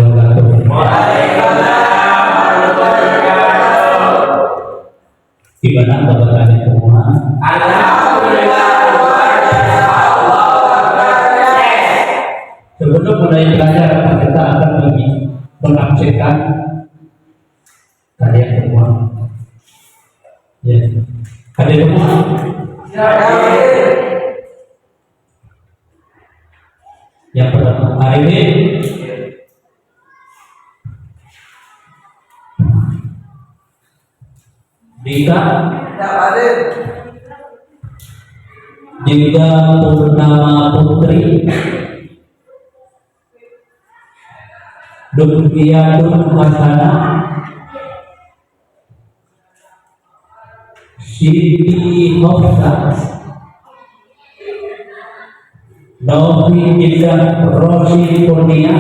wabarakatuh. Gimana kabar kalian semua? Alhamdulillah. Sebelum mulai belajar, kita akan menafsirkan kalian semua. Ya, kalian semua. Yang pertama, hari ini Dika Dinda Purnama Putri Dukyatun Hasana Siti Hofsa Novi Jika Rosi Kurnia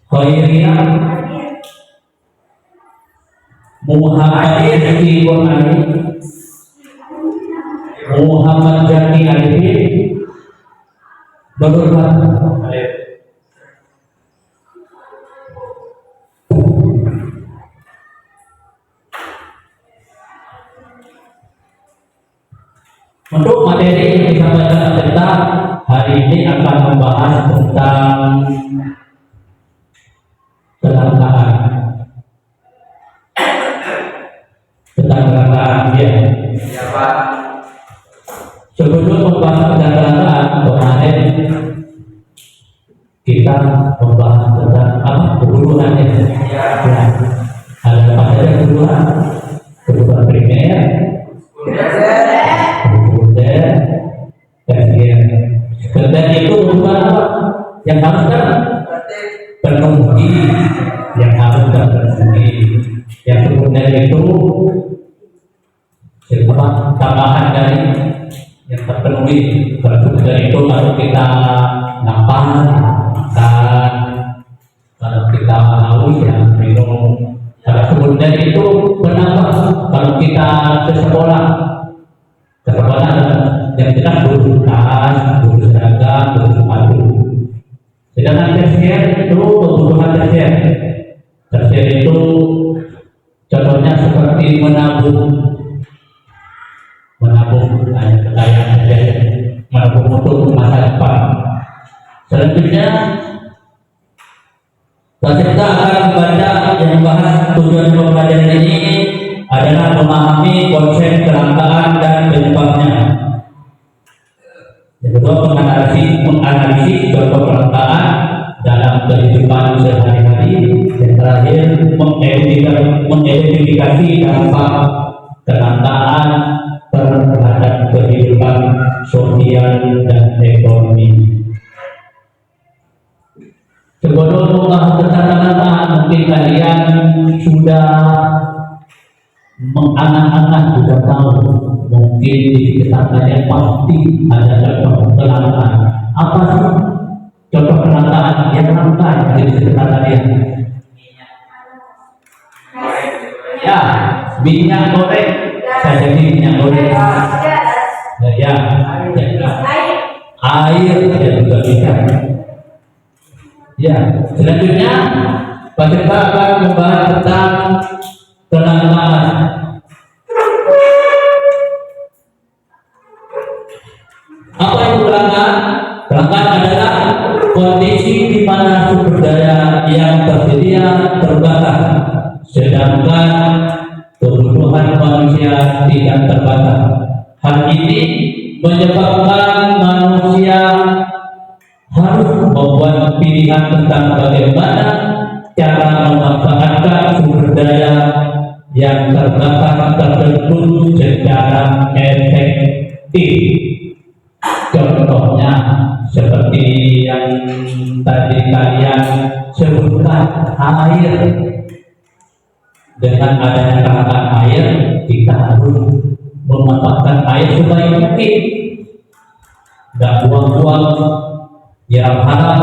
Khairia Muhammad Rizki Qur'ani Muhammad Jaki Alifin Berhormat untuk materi yang disampaikan kita hari ini akan membahas tentang kelangkaan ya. Sebelum membahas tentang kelangkaan kemarin kita membahas tentang apa kebutuhan ya. Ada apa saja kebutuhan primer, dan itu kebutuhan apa yang harus terpenuhi, yang kemudian itu tambahan dari yang terpenuhi. Kemudian itu kalau kita makan, kalau kita haus ya minum. Kalau kemudian itu penambah kalau kita ke sekolah yang jelas butuh tas, butuh seragam, butuh sepatu. Sedangkan tersier itu kebutuhan tersier. Tersier itu contohnya seperti menabung kekayaan saja, menabung untuk masa depan. Selanjutnya kita akan membaca yang membahas tujuan pembelajaran ini adalah memahami konsep kelangkaan dan penyebabnya. Yang kedua, menganalisis contoh kelangkaan dalam kehidupan sehari-hari. Yang terakhir, mengidentifikasi dampak kelangkaan terhadap kehidupan sosial dan ekonomi. Sebelum membahas tentang kelangkaan, mungkin kalian sudah mengangan-angan, sudah tahu mungkin di sekitar kalian pasti ada contoh kelangkaan. Apa sih contoh kelangkaan yang langka di sekitar kalian? Ya, minyak goreng. Saya jadi minyak goreng. Ya, air juga bisa. Ya, selanjutnya kita akan membahas tentang kelangkaan. Apa itu kelangkaan? Kelangkaan adalah kondisi di mana sumber daya yang tersedia terbatas, sedangkan kebutuhan manusia tidak terbatas. Hal ini menyebabkan manusia harus membuat pilihan tentang bagaimana cara memanfaatkan sumber daya yang terbatas tersebut secara efektif. Contohnya seperti yang tadi kalian sebutkan, air. Dengan adanya kelangkaan air, kita harus memanfaatkan air sebaik mungkin. Tidak buang-buang. Yang mana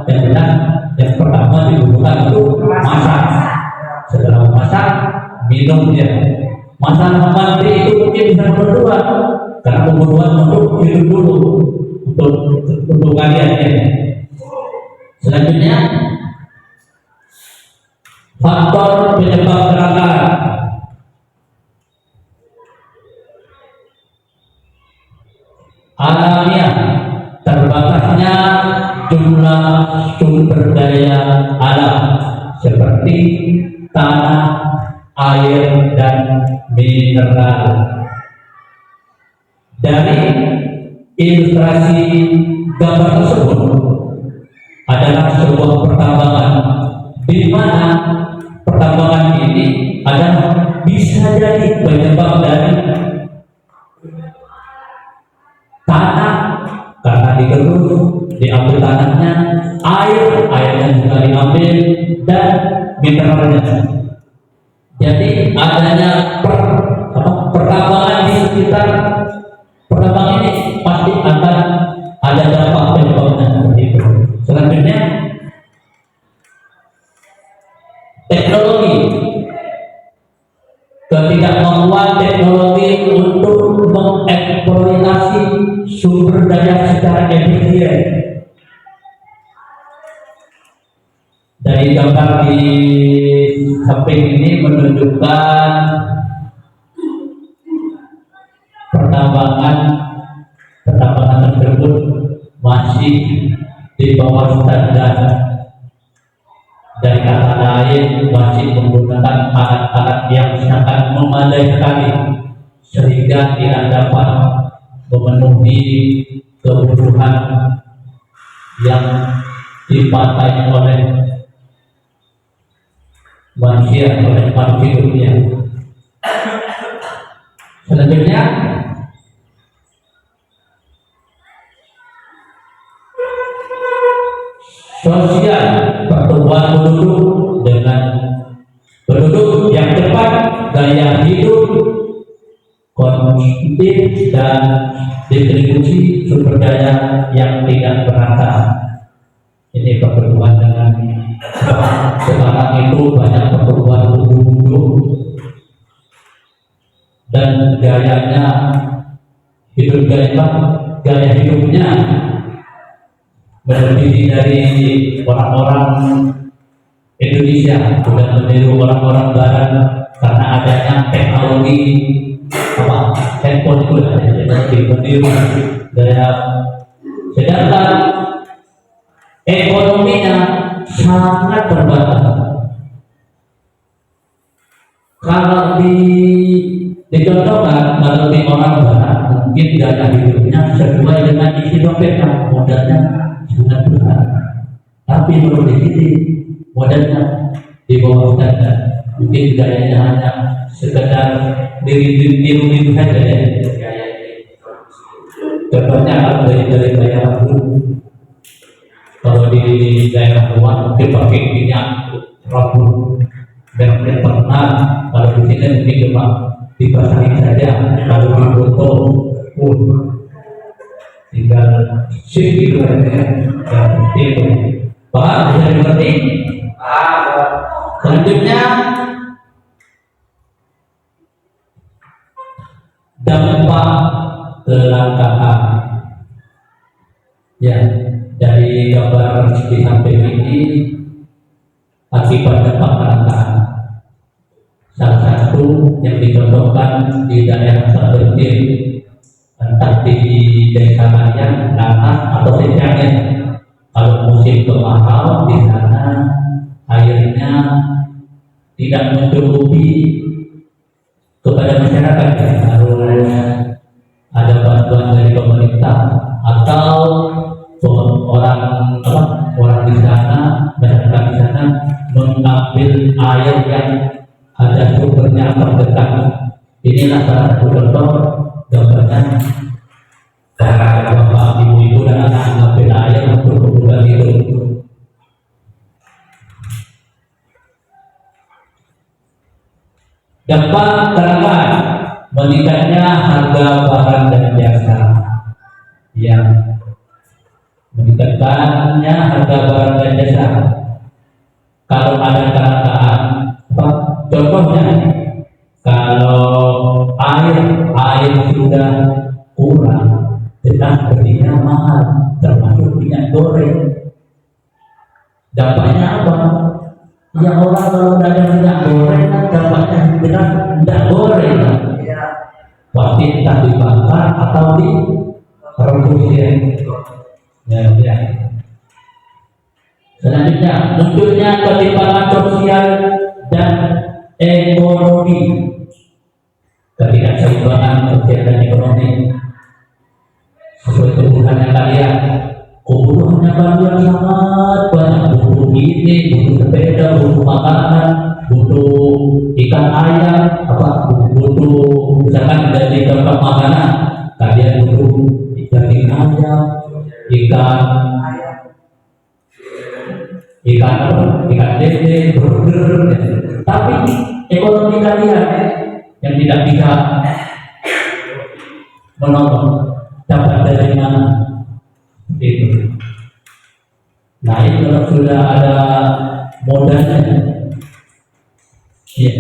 yang benar, yang pertama dibutuhkan itu masak. Setelah masak, minum dia. Masak mandi itu mungkin bisa berdua, karena kebutuhan untuk hidup dulu untuk kalian ya. Selanjutnya, faktor penyebab kelangkaan. Alamiah, terbatasnya jumlah sumber daya alam seperti tanah, air, dan mineral. Dari ilustrasi gambar tersebut adalah sebuah pertambangan di mana pertambangan ini adalah bisa jadi penyebab dari tanah karena digerus, diambil tanahnya, airnya juga diambil, dan mineralnya. Jadi adanya pertambangan di sekitar pertambangan ini pasti akan ada dampak penyebabnya seperti itu. Selanjutnya, teknologi. Ketidakmampuan teknologi untuk mengeksploitasi sumber daya secara efisien. Dari gambar di samping ini menunjukkan pertambangan tersebut masih di bawah standar. Dari kata lain, masih menggunakan alat-alat yang sangat memadai sekali sehingga tidak dapat memenuhi kebutuhan yang dipakai oleh manusia, oleh manusia dunia. Selanjutnya, sosial, pertumbuhan penduduk dengan penduduk yang cepat, gaya hidup konsumtif, dan distribusi sumber daya yang tidak merata. Ini pertumbuhan dengan sekarang itu banyak pertumbuhan penduduk dan gaya hidupnya melebihi dari orang-orang Indonesia, sudah meniru orang-orang Barat karena adanya teknologi handphone itu meniru gaya. Sedangkan ekonominya sangat terbatas. Kalau dicontohkan, kalau di orang Barat mungkin gaya hidupnya sesuai dengan isi dompetnya, modalnya sangat besar. Tapi menurut di sini modalnya di bawah standar. Mungkin gayanya hanya sekedar diri saja ya. Contohnya kalau dari daerah dulu, kalau di daerah luar mungkin pakai minyak rambut merek terkenal. Kalau di sini mungkin cuma dipasarin saja. Kalau di foto tinggal shift gitu aja. Seperti itu. Paham? Bisa dimengerti? Selanjutnya, dampak kelangkaan. Ya, dari gambar di samping ini akibat dampak kelangkaan. Salah satu yang dicontohkan di daerah seperti entah di desa kalian, Nanas atau Sejagen. Kalau musim kemarau di sana airnya tidak mencukupi kepada masyarakat, harus ada bantuan dari pemerintah atau orang di sana, masyarakat di sana mengambil air yang ada sumbernya terdekat. Inilah salah satu contoh gambarnya. Karena bapak, ibu-ibu dan anak mengambil air untuk kebutuhan hidup. Dampak kelangkaan, meningkatnya harga barang dan jasa. Yang meningkatkannya harga barang dan jasa. Kalau ada kelangkaan, contohnya kalau air sudah kurang, jelas belinya mahal, termasuk minyak goreng. Dampaknya apa? Ya orang kalau udah ada minyak goreng kan dampaknya benar tidak goreng kan? Pasti entah dibakar atau direbus ya. Ya. Selanjutnya munculnya ketimpangan sosial dan ekonomi, ketidakseimbangan sosial dan ekonomi sesuai kebutuhannya kalian. Kebutuhannya kalian sangat banyak, butuh ini, butuh sepeda, butuh makanan, butuh ikan ayam, butuh misalkan dari tempat makanan kalian butuh daging ayam, ikan lele, burger, tapi ekonomi kalian yang tidak bisa menopang dapat dari mana? Itu. Nah, itu kalau sudah ada modalnya, ya.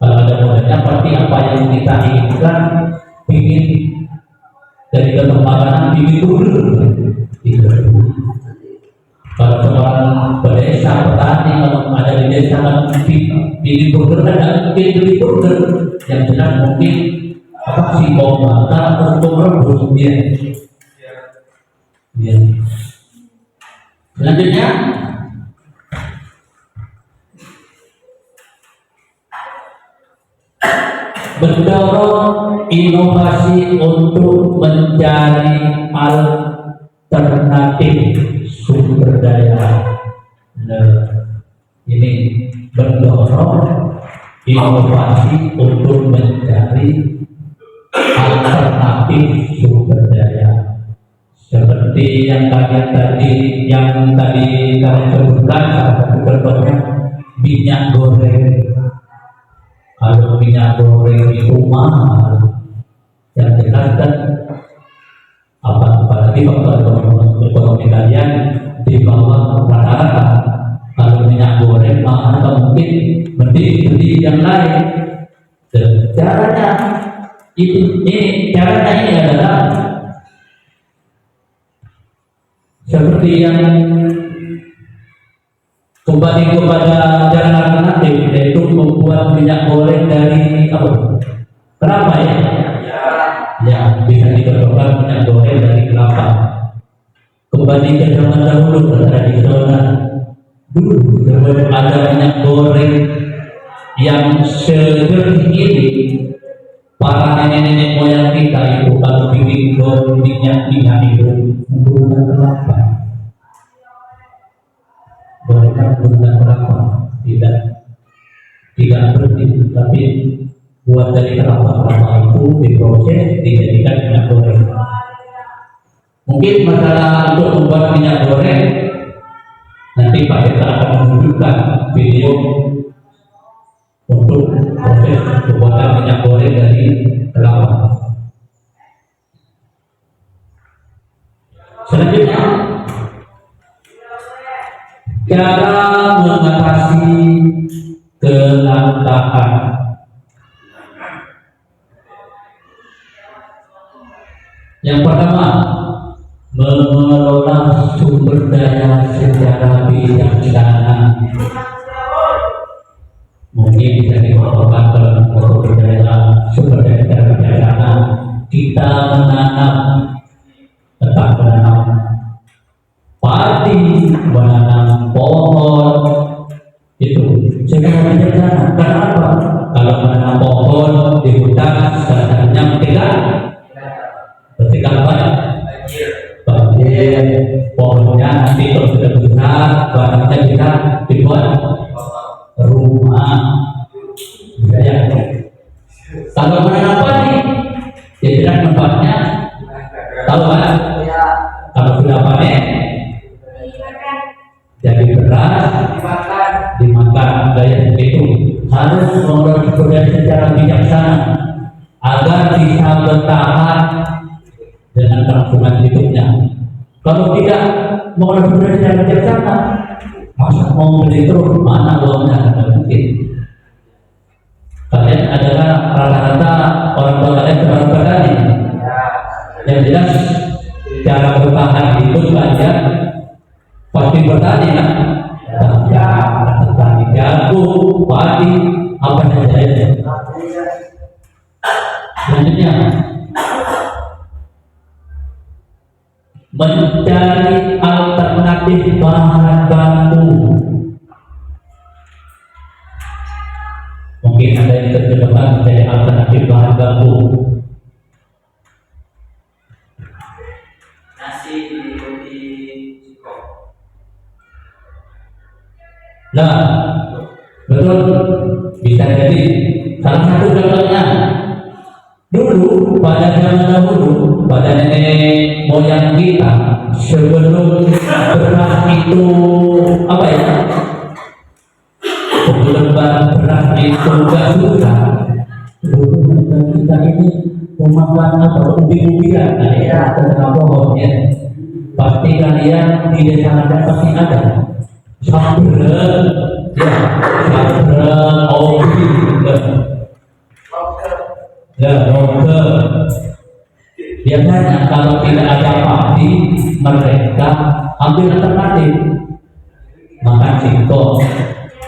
Kalau ada modalnya, pasti apa yang kita inginkan, ingin dari tempat makanan, ingin burger. Itu. Kalau seorang pedesa, petani, kalau ada di desa kan ingin burger, ada mungkin beli burger yang jelas mungkin singkong bakar atau singkong rebus dia. Ya. Selanjutnya mendorong inovasi untuk mencari alternatif sumber daya. Nah, ini mendorong inovasi untuk mencari alternatif sumber daya. Seperti yang tadi kalian sebutkan, salah satu contohnya minyak goreng. Kalau minyak goreng itu mahal, yang jelas kan apalagi ekonomi kalian di bawah rata-rata. Kalau minyak goreng mahal, mungkin mending beli yang lain. Caranya ini adalah seperti yang kembali kepada jalan alternatif, yaitu membuat minyak goreng dari kelapa ya. Ya, bisa dicocokkan minyak goreng dari kelapa. Kembali ke zaman dahulu, tradisional. Dulu sebelum ada minyak goreng yang seperti ini, para nenek-nenek moyang kita itu kalau bikin minyak itu menggunakan kelapa. Mereka menggunakan kelapa, tidak bersih, tapi buat dari kelapa itu diproses dijadikan minyak goreng. Mungkin masalah untuk membuat minyak goreng nanti Pak Deta akan menunjukkan video untuk proses pembuatan minyak goreng dari kelapa. Selanjutnya, cara mengatasi kelangkaan. Yang pertama, mengelola sumber daya secara bijaksana. Mungkin bisa dikatakan kalau sumber daya secara bijaksana, kita tetap menanam padi, menanam pohon, itu secara bijaksana. Kenapa? Kalau menanam pohon di hutan, sebenarnya ketika banjir, pohonnya nanti kalau sudah besar, barangnya bisa dibuat rumah. Ya. Kalau menanam padi, ya jelas manfaatnya, tahu kan? Kalau sudah panen, jadi beras, dimakan. Gaya itu harus mengelola sumber secara bijaksana agar bisa bertahan dengan kelangsungan hidupnya. Kalau tidak mengelola sumber secara bijaksana, masa mau beli terus, mana uangnya? Tidak mungkin. Kalian adalah rata-rata orang tua kalian seorang petani. Yang jelas cara bertahan hidup kalian pasti bertani kan? padi, apa saja ya. Selanjutnya, mencari alternatif bahan baku. Mungkin ada yang terjebak mencari alternatif bahan baku. Nasi di Ciko. Nah, betul, bisa jadi salah satu contohnya. Dulu pada zaman dahulu, pada nenek moyang kita, sebelum beras itu apa ya? Sebelum beras itu gak susah. Dulu kita ini memakan apa? Ubi-ubian, ya, tengah pohon ya. Pasti kalian di desa Anda pasti ada. Sabrek, ya, sabrek, obi, ya, roker. Biasanya kalau tidak ada padi, mereka ambil alternatif, makan singkong,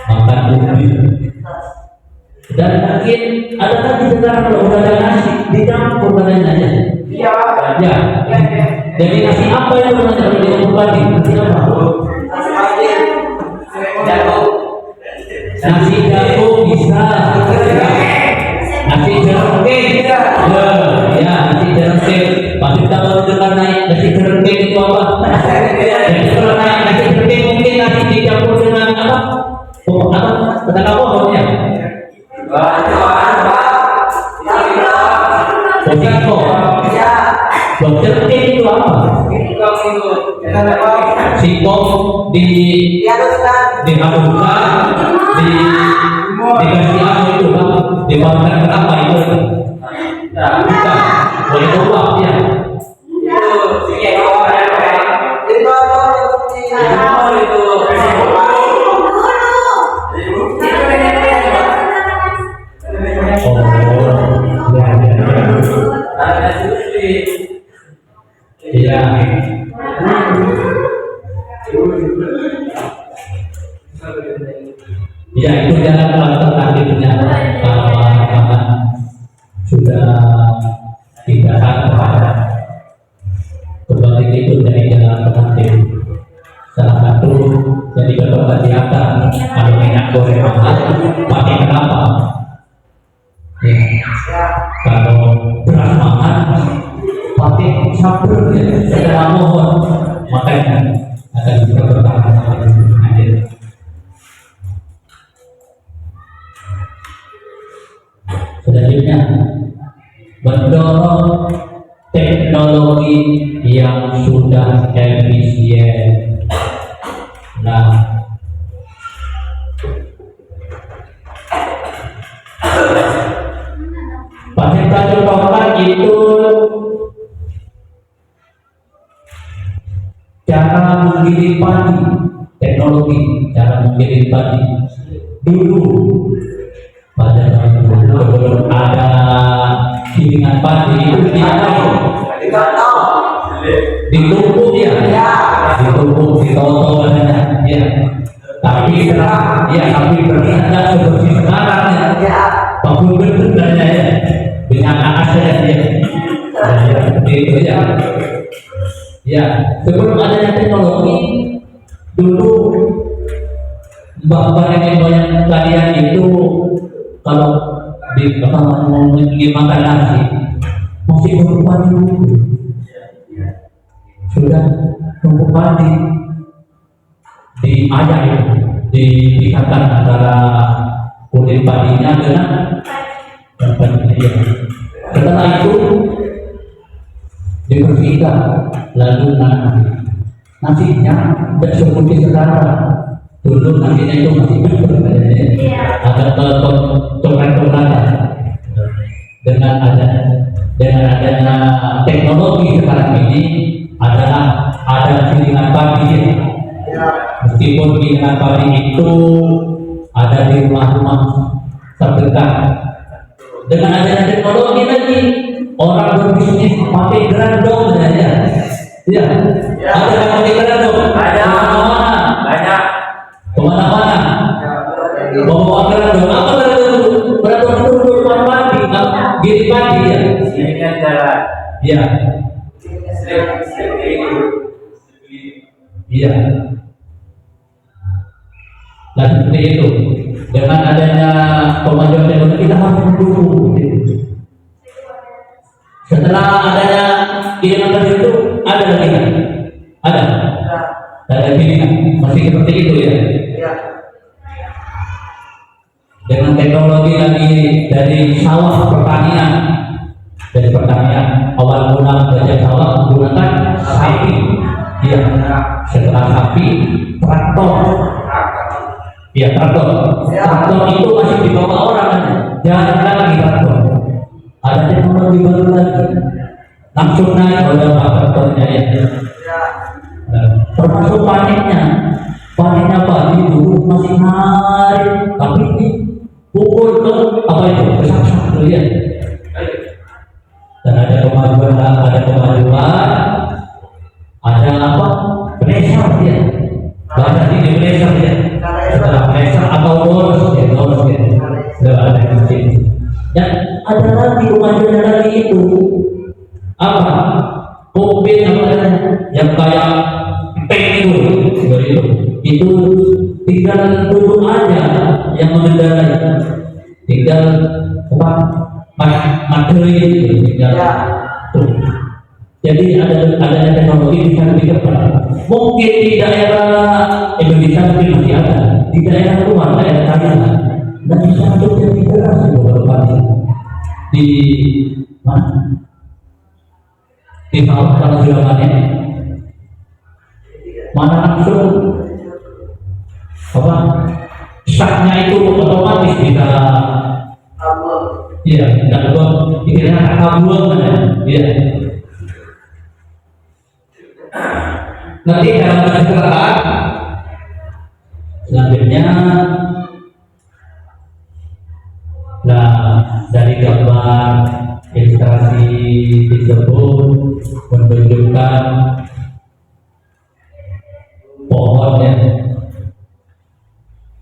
makan ubi. Dan mungkin ada lagi sekarang kalau udah ada nasi dicampur katanya aja. Iya. Ya. Jadi nasi apa yang namanya kalau dicampur padi? Nasi apa? Nasi jagung bisa. Nasi jeruk ya, nasi jeruk. Pasti kalau dengar naik nasi jeruk itu apa? Jadi kalau naik nasi jeruk mungkin nasi dicampur dengan apa? Oh, apa? Kata kamu apa? Singkong. Jeruk itu apa? Singkong dihaluskan, dikasih apa itu bang? Dibakar berapa itu? Bisa, boleh uang ya. Iya. Ya itu jalan alternatifnya kalau teman sudah tidak ada kembali itu dari jalan alternatif. Salah satu jadi ketua diakan kalau minyak goreng mahal pakai kenapa? Ya. Kalau beras mahal pakai sabar ya, setelah mohon makanya akan bisa bertahan hadir. Selanjutnya mendorong teknologi yang sudah efisien. Nah, pasien contohkan itu cara menggiling padi, teknologi cara menggiling padi. Dulu pada zaman dulu sebelum ada gilingan padi itu ditumpuk ya, ditumpuk, ditoto katanya, ya. Tapi ternyata seperti sekarang ya, pakul betul ya, dengan anak saya ya, seperti itu ya. Ya, sebelum adanya teknologi, dulu bapak nenek moyang kalian itu kalau di makan nasi masih tumpuk padi dulu. Sudah tumpuk padi diayak itu, dipisahkan antara kulit padinya dengan padinya. Setelah itu dibersihkan, lalu nasinya tidak seperti sekarang. Dulu nasinya itu masih betul, agak coklat-coklatan. Dengan adanya teknologi sekarang ini ada gilingan padi. Meskipun gilingan padi itu ada di rumah-rumah terdekat. Dengan adanya teknologi lagi, orang berbisnis pakai gerandong saja. Ya, ada yang pakai gerandong. Banyak. Kemana-mana. Bawa gerandong. Nah seperti itu. Dengan adanya kemajuan teknologi kita harus mendukung. Setelah adanya kiriman tadi itu ada lagi kan? Ada. Ada kiriman masih seperti itu ya. Dengan teknologi lagi dari sawah pertanian, dari pertanian awal mula belajar sawah menggunakan sapi. Iya. Setelah sapi traktor. Ya traktor. Traktor itu masih dibawa orang kan? Jangan lagi traktor. Ada teknologi baru lagi. Langsung naik oleh traktornya ya. Termasuk panennya. Panennya pagi dulu masih hari, tapi ini pukul ke apa itu? Kesak-sak tuh ya. Dan ada kemajuan, ada apa? Pressure ya. Bahasa ini pressure ya. Setelah pressure atau boros ya, sudah ada mesin. Dan ada lagi kemajuan lagi itu apa? Mobil apa yang kayak tank itu tinggal duduk aja yang mengendarai, tinggal apa? Materi tinggal. Jadi ada teknologi bisa lebih cepat. Mungkin di daerah Indonesia mungkin masih ada, di daerah luar, daerah Thailand, dan bisa untuk jadi beras di beberapa di mana? Di bawah kalau sudah panen, mana langsung apa? Saknya itu otomatis bisa. Iya, tidak buang, istilahnya tak buang kan? Iya. Nanti dalam kesempatan selanjutnya, nah dari gambar ilustrasi tersebut menunjukkan pohon ya,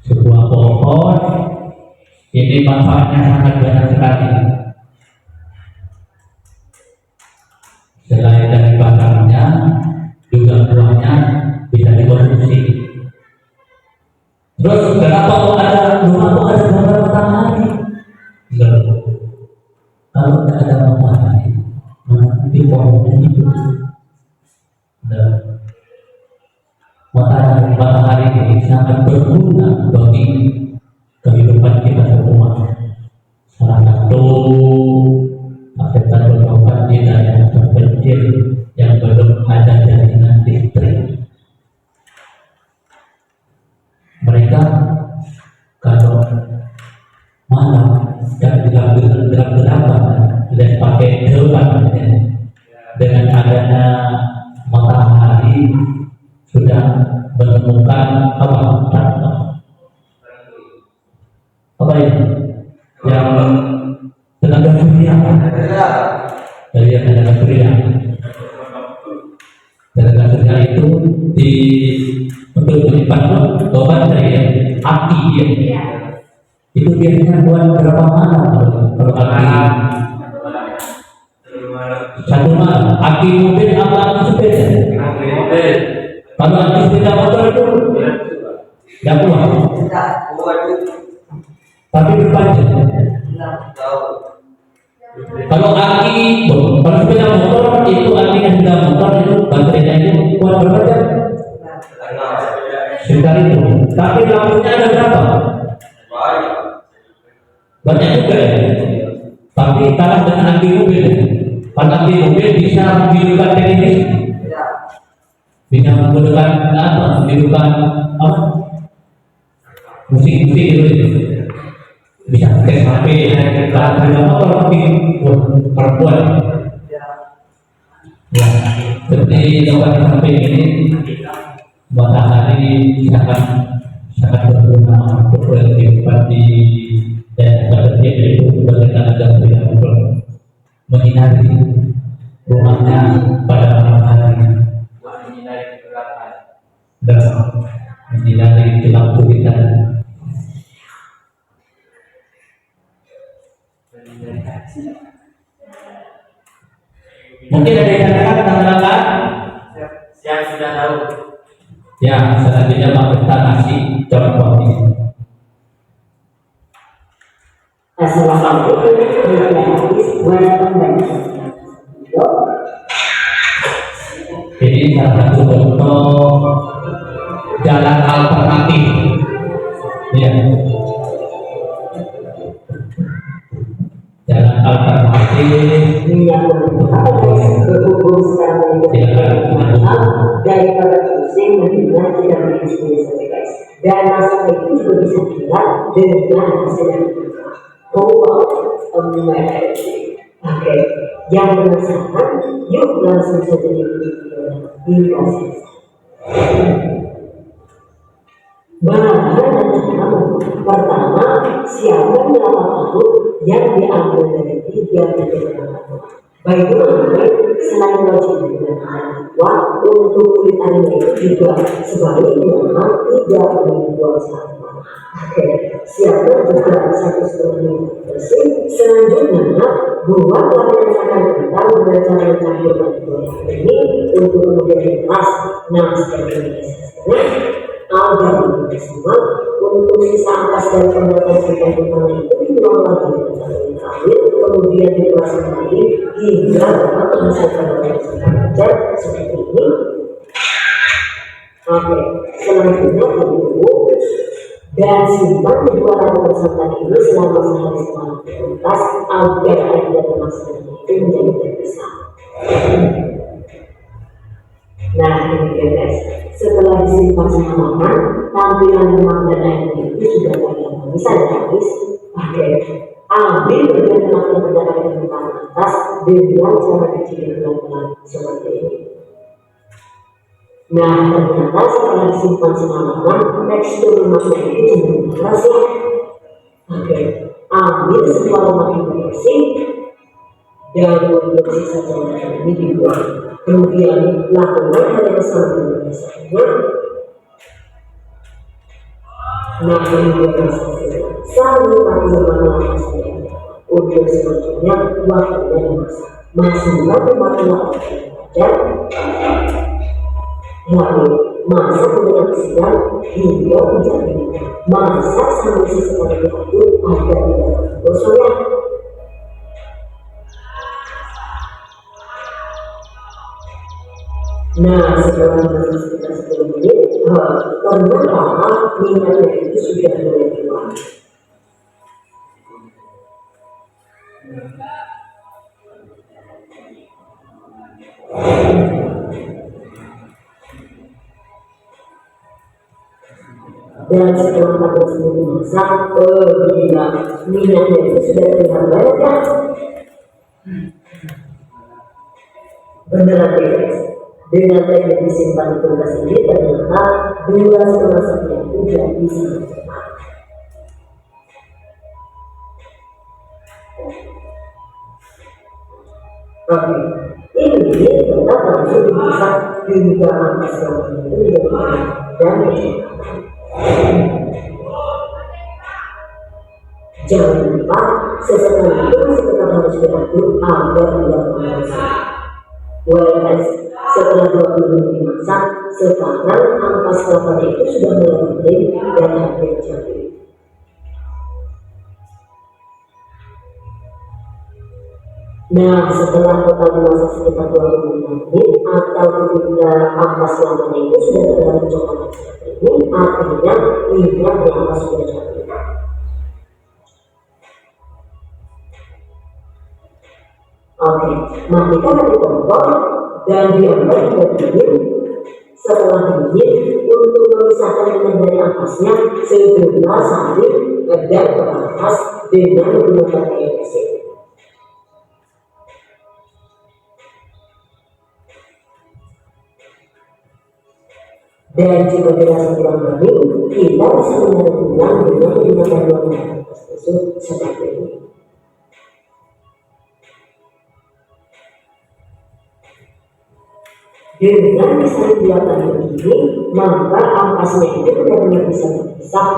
sebuah pohon ini manfaatnya sangat banyak sekali. Selain dari batangnya, juga buahnya bisa dikonsumsi. Terus kenapa kok ada gambar matahari? Kalau tidak ada matahari, nanti pohonnya itu. Matahari ini sangat berguna bagi kehidupan kita semua. Salah satu akses bertobat di daerah terpencil yang belum ada jaringan listrik. Mereka kalau malam dan gelap-gelapan dan pakai depan dengan adanya matahari sudah menemukan apa ini yang tenaga surya dari tenaga surya. Tenaga surya itu untuk menyimpan baterai api ya. Itu biasanya buat berapa malam kalau satu malam. Aki mobil apa aki sepeda? Kalau aki sepeda motor itu tidak kuat. Tapi berpanjang. Kalau sepeda motor itu artinya sepeda motor itu baterainya itu kuat berapa jam? Sekitar itu. Tapi lampunya ada berapa? Banyak juga ya. Tapi kalah dengan anti mobil. Kalau anti mobil bisa menghidupkan televisi, bisa menggunakan menghidupkan musik gitu. Bisa pakai HP, kalau sepeda motor tapi perempuan. Ya, seperti dapat sampai ini, matahari sangat berguna untuk kehidupan di daerah terpencil itu sebagai tenaga surya untuk menyinari rumahnya pada malam hari dan menyinari gelap gulita. Mungkin ada yang katakan tentang yang sudah tahu. Ya, selanjutnya kita kasih contoh ini. selain itu habis welcome back. Ini salah satu contoh jalan alternatif. Ya. Jalan alternatif Berhubung sekarang daripada pusing mendingan kita berdiskusi saja guys. Dan masalah itu juga bisa dilihat dengan hasil Oke, yang penasaran, yuk langsung saja dikasih. Bahan dan cara pertama, siapkan 8 tahun yang diambil dari 3 titik. Baik selain wajib digunakan waktu untuk kulit anime itu juga sebaliknya tidak membuat sampah. Oke, siapkan juga 1,5 menit bersih. Selanjutnya, buat latihan akan tentang dengan cara mencampurkan ini untuk menjadi pas. Nah, seperti ini agar maksimal untuk sisa ampas dan pembuatan sistem utama itu diulang lagi dengan cara terakhir, kemudian dipasang lagi hingga dapat menghasilkan kerja seperti ini. Oke, selanjutnya tunggu dan simpan kedua rangkaian santan ini selama sehari setelah tuntas agar air dan pemasangan itu menjadi terpisah. Nah, ini guys, setelah disimpan semalaman, tampilan lemak dan airnya itu sudah terlihat bisa habis. Oke, ambil bagian lemak yang terdapat di permukaan atas dengan cara kecil pelan-pelan seperti ini. Nah, ternyata setelah disimpan semalaman, tekstur lemaknya itu cenderung keras ya. Oke, ambil sebuah lemak yang bersih dan untuk sisa cairan ini dibuang. Kemudian lakukan hal yang sama dengan biasanya. Nah, kemudian saling pakai lemak selanjutnya. Untuk selanjutnya waktunya dimasak. Masukkan lemak dan lalu masak dengan sedang hingga menjadi masak sampai sisa itu agar tidak gosong ya. Nah, setelah dimasak sekitar 10 menit, ternyata minyaknya itu sudah mulai keluar. Dan setelah 14 menit dimasak, gila, minyaknya itu sudah terlihat banyak kan? Beneran deh guys. Dengan teknik disimpan di kulkas ini ternyata 2,5 masaknya itu jadi sangat cepat. Oke, ini tetap langsung dimasak hingga ampas lemaknya itu menjadi dan jangan lupa sesekali itu masih tetap harus diaduk agar tidak mengosong. Well guys, setelah 20 menit dimasak, sekarang ampas kelapanya itu sudah mulai kering dan hampir jadi. Nah, setelah total dimasak sekitar 25 menit atau ketika ampas kelapanya itu sudah terlihat coklat seperti ini, artinya minyak yang ampas sudah jadi. Oke, matikan api kompor dan diamkan hingga dingin. Setelah dingin, untuk memisahkan minyak dari ampasnya, segera saring dan peras dengan menggunakan air bersih. Dan jika dirasa kurang kering, kita bisa menyalur ulang dengan menggunakan wadah susu seperti ini. Dengan misalnya 2 kali begini, maka ampasnya itu benar-benar bisa berpisah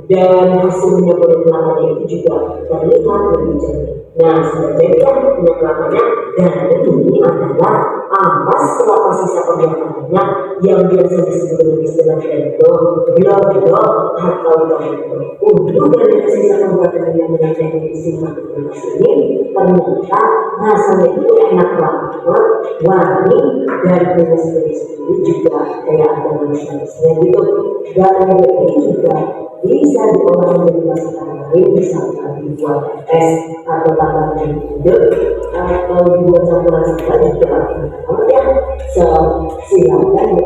dan hasil minyak goreng kelapanya itu juga terlihat lebih jernih. Nah, sudah jadi kan minyak kelapanya, dan ini adalah ampas kelapa sisa pembuatan minyak yang biasa disebut dengan istilah global atau global. Untuk dari sisa pembuatan minyak yang disimpan di kulkas ini, ternyata rasanya itu enak banget, wangi, dan punya sendiri juga kayak ada manis-manisnya gitu. Dan ini juga bisa diolah menjadi masakan lain, misalkan dibuat es atau tambahan gudeg atau dibuat campuran juga juga ya. Silakan ya.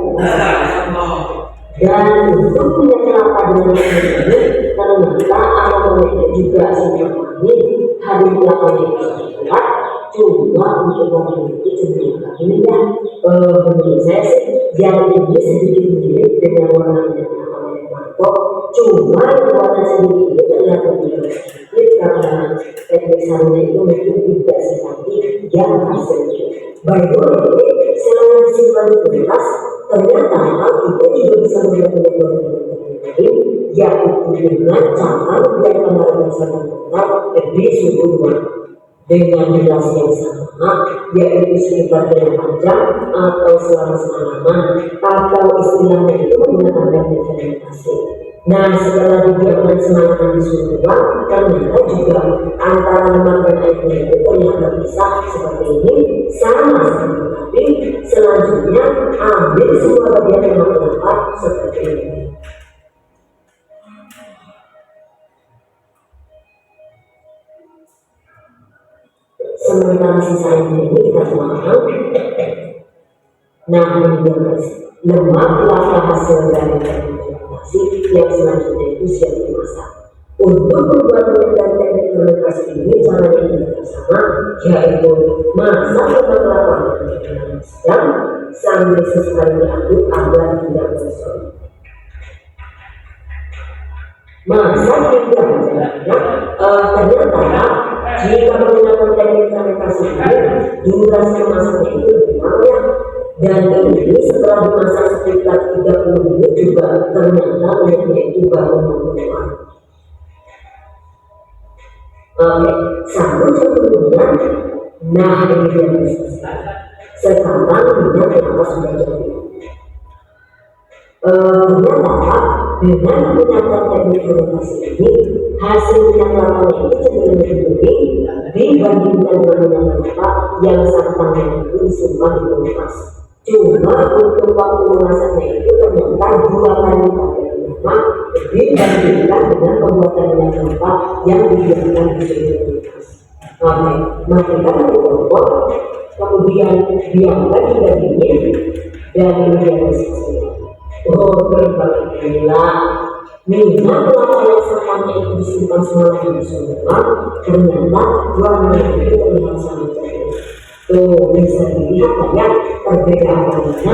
Dan untuk minyak kelapa dengan ini ternyata aromanya juga sangat wangi, harum kelapanya itu kuat. Cuma untuk wangi itu cenderung ini ya, menurut saya sih yang ini sedikit mirip dengan warna minyak kelapa. Cuma yang buatan sendiri itu terlihat lebih sedikit karena teknik sarungnya itu mungkin tidak secantik yang hasilnya. By the way, selain disimpan di kulkas, ternyata kita juga bisa melihat minyak lain, yaitu dengan cara membiarkan harga santan tetap di suhu ruangan dengan durasi yang sama, yaitu sekitar 8 jam atau selama semalaman, atau istilahnya itu menggunakan teknik fermentasi. Nah, setelah dibiarkan semalaman di suhu ruang, ternyata juga antara lemak dan airnya itu terlihat terpisah seperti ini, sama-sama. Tapi selanjutnya ambil semua bagian lemak kelapa seperti ini. Sementara sisanya ini kita tuangkan. Nah, ini dia lemak kelapa hasil dari fermentasi yang selanjutnya itu siap dimasak. Untuk membuat minyak dan teknik fermentasi ini caranya tidak sama, yaitu masak lemak kelapa dengan sedang sambil sesekali diaduk agar tidak gosong. Masak hingga ternyata jika menggunakan teknik fermentasi ini, durasi memasaknya itu lebih lama ya. Dan ini setelah dimasak sekitar 30 menit juga ternyata minyaknya itu baru mengeluar. Oke, 1 jam kemudian, nah ini dia selesai. Sekarang minyak kelapa sudah jadi. Ternyata dengan menggunakan teknik fermentasi ini, hasil minyak kelapanya itu cenderung lebih gurih dibandingkan dengan minyak kelapa yang santannya itu disimpan di kulkas. Cuma untuk waktu memasaknya itu ternyata 2 kali lipat lama dibandingkan dengan pembuatan minyak kelapa yang dibiarkan di suhu kulkas. Oke, matikan kompor, kemudian diamkan hingga dingin dan kemudian disisir. Oh, berbalik gila. Minyak kelapa yang santannya itu disimpan semalam di suhu ruang, ternyata warnanya itu terlihat sangat jernih. Tuh, bisa dilihat ya perbedaannya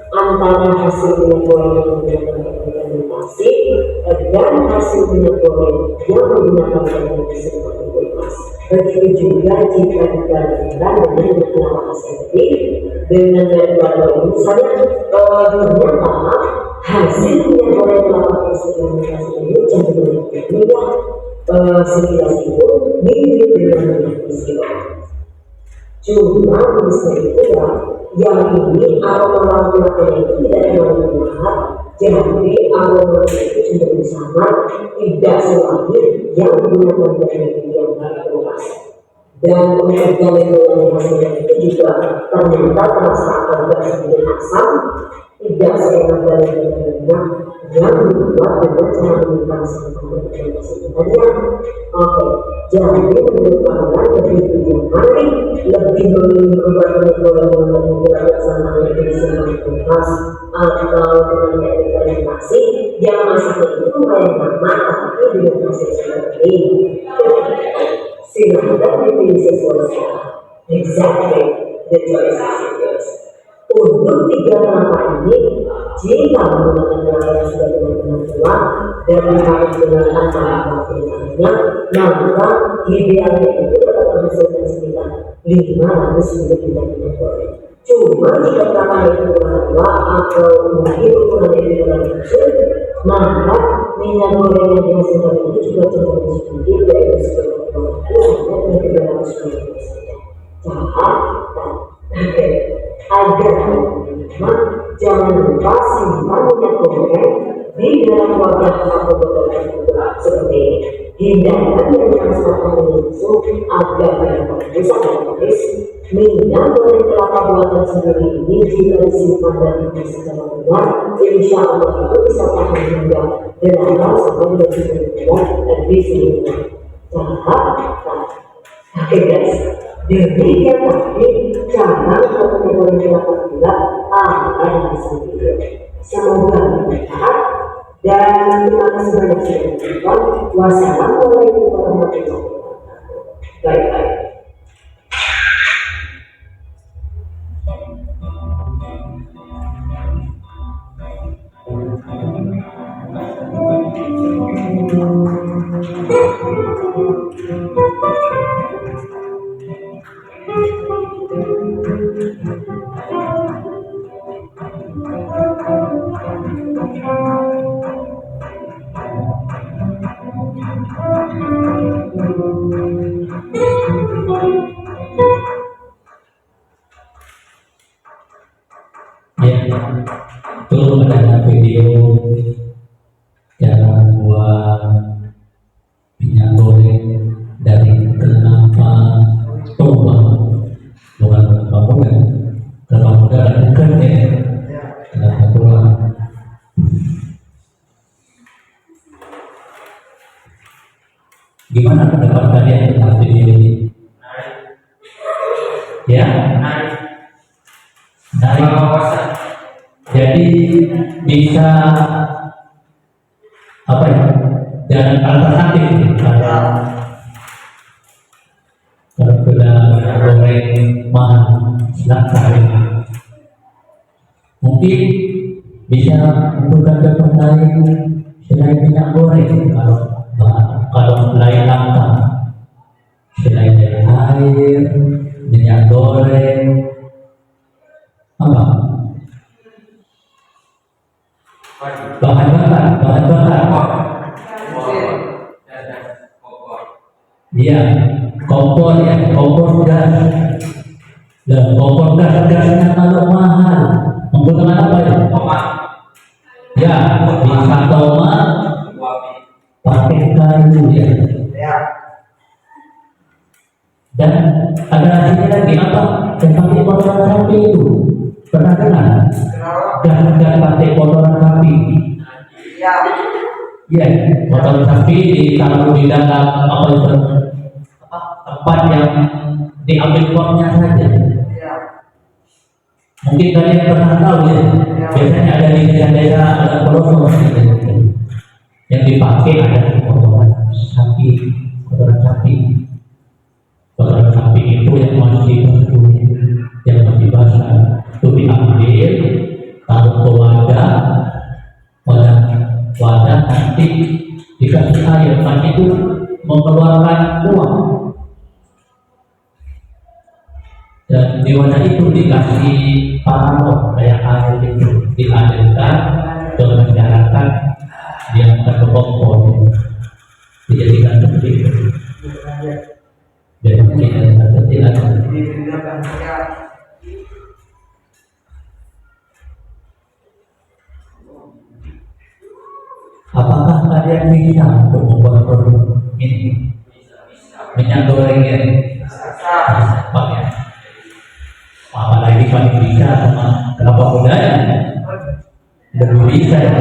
antara hasil minyak goreng yang menggunakan teknik fermentasi dan hasil minyak goreng yang menggunakan teknik disimpan di kulkas. Begitu juga jika dibandingkan dengan minyak kelapa asli dengan minyak kelapa ini, misalnya ternyata hasil minyak goreng kelapa hasil fermentasi ini cenderung lebih mudah, sekilas itu mirip dengan minyak istilah. Cuma misalnya itu ya, yang ini aroma kelapanya itu tidak terlalu menyengat, jadi aroma itu cenderung sama, tidak sewangi yang menggunakan teknik yang berkualitas. Dan untuk gaya-gaya hasilnya itu juga ternyata terasa agak sedikit asam, tidak seenak dari minyak yang dibuat dengan cara menyimpan santan fermentasi tadi ya. Oke, jadi menurut kalian lebih bijaksana, lebih memilih membuat minyak goreng dengan menggunakan santan yang disimpan di kulkas atau dengan teknik fermentasi yang masaknya itu lumayan lama tapi dengan hasil seperti ini. Silahkan dipilih sesuai selera. Exactly, the choice is yours. Untuk 3 kelapa ini, jika menggunakan kelapa yang sudah benar-benar tua dan harus menggunakan kelapa lainnya, maka idealnya itu dapat menghasilkan sekitar 500 ml minyak goreng. Cuma jika kelapa itu tua atau mungkin ukurannya itu terlalu kecil, maka minyak goreng yang dihasilkan itu juga cenderung sedikit, yaitu sekitar 200 sampai 300 ml saja. Oke, agar teman-teman jangan lupa simpan minyak goreng di dalam wadah atau botol tertutup seperti ini. Hindarkan mentransferkan langsung agar dapat bisa otomatis minyak goreng kelapa buatan sendiri ini jika disimpan dan dikemas secara benar, insya Allah itu bisa tahan hingga 8 sampai 12 bulan di seluruh Oke guys, demikian tadi cara untuk menggoreng kelapa gula ala Hasan Video. Semoga bermanfaat dan terima kasih banyak sudah menonton. Wassalamualaikum warahmatullahi wabarakatuh. Bye-bye. Itu adalah video cara buat minyak goreng dari kelapa tua, bukan kelapa muda. Kelapa muda dan ikan ya, kelapa tua. Gimana pendapat kalian tentang video ini? Ya, dari jadi bisa apa ya? Jalan alternatif kalau sudah goreng mahal silahkan. Mungkin bisa untuk tempat lain selain minyak goreng kalau lain langka selain air, minyak goreng apa? Bahan bakar. Iya, kompor ya, kompor gas. Dan kompor gasnya kalau mahal, menggunakan apa ya? Ya, bisa tomat, pakai kayu ya. Dan ada hasilnya lagi apa? Yang pakai kotoran sapi itu, pernah dengar? Dan pakai kotoran sapi. Ya, kotoran sapi ditaruh di dalam apa itu? Tempat yang diambil uangnya saja. Mungkin kalian pernah tahu ya. Biasanya ada di desa-desa ada pelosok yang dipakai ada kotoran sapi, kotoran sapi. Kotoran sapi itu yang masih baru, yang masih basah, itu diambil, taruh ke wadah nanti dikasih air, nanti itu mengeluarkan uang. Dan di wadah itu dikasih paralon kayak air itu dialirkan ke masyarakat yang terkompor, dijadikan seperti itu. Jadi kita tidak apakah kalian bisa untuk membuat produk ini? Minyak goreng ini pakai apalagi paling bisa sama kelapa muda ya, lebih bisa ya.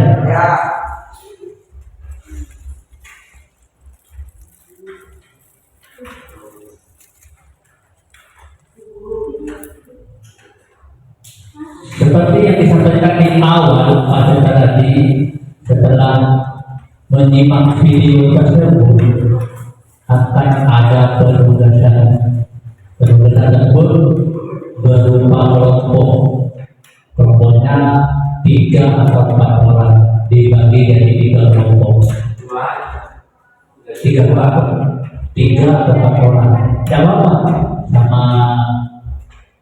Seperti yang disampaikan di awal pada tadi, setelah menyimak video tersebut akan ada penugasan tersebut berupa kelompoknya 3 atau 4 orang dibagi dari 3 kelompok 3 atau 4 orang siapa sama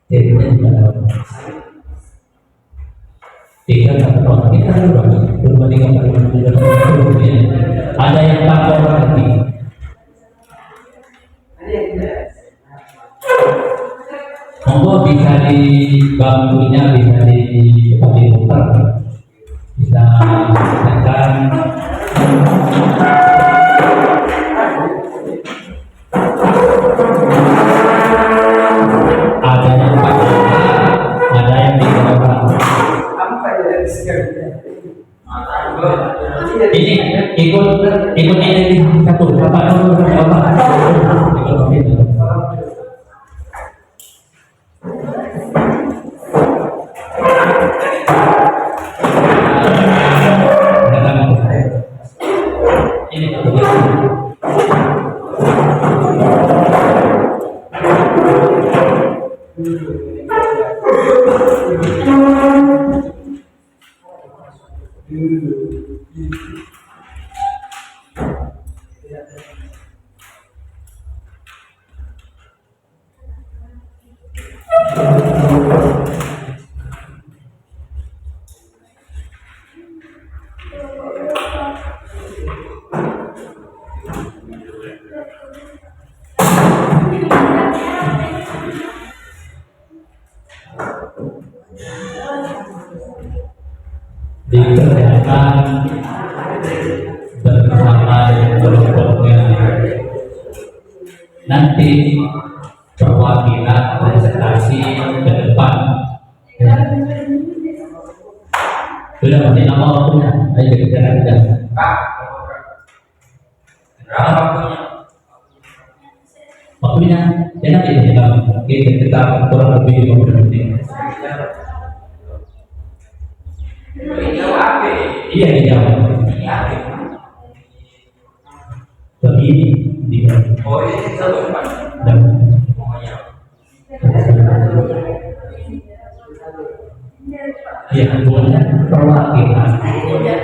timnya 3 atau 4 orang kita berbanding Ada yang 4 orang lagi. Monggo bisa di bangkunya bisa diputar, bisa tekan. Ada yang 4 orang, ada yang 3 orang. Ini ikut ini satu bapak dulu bapak ikut ini. Ini dikerjakan bersama kelompoknya. Nanti perwakilan presentasi ke depan. Sudah masih nama waktunya. Ayo kita lanjutkan. Berapa waktunya? Ya nanti kita kurang lebih 50 menit. Iya dijawab. Begini dijawab. Oh ini satu Pak. Oh ya. Ya boleh perwakilan. Ya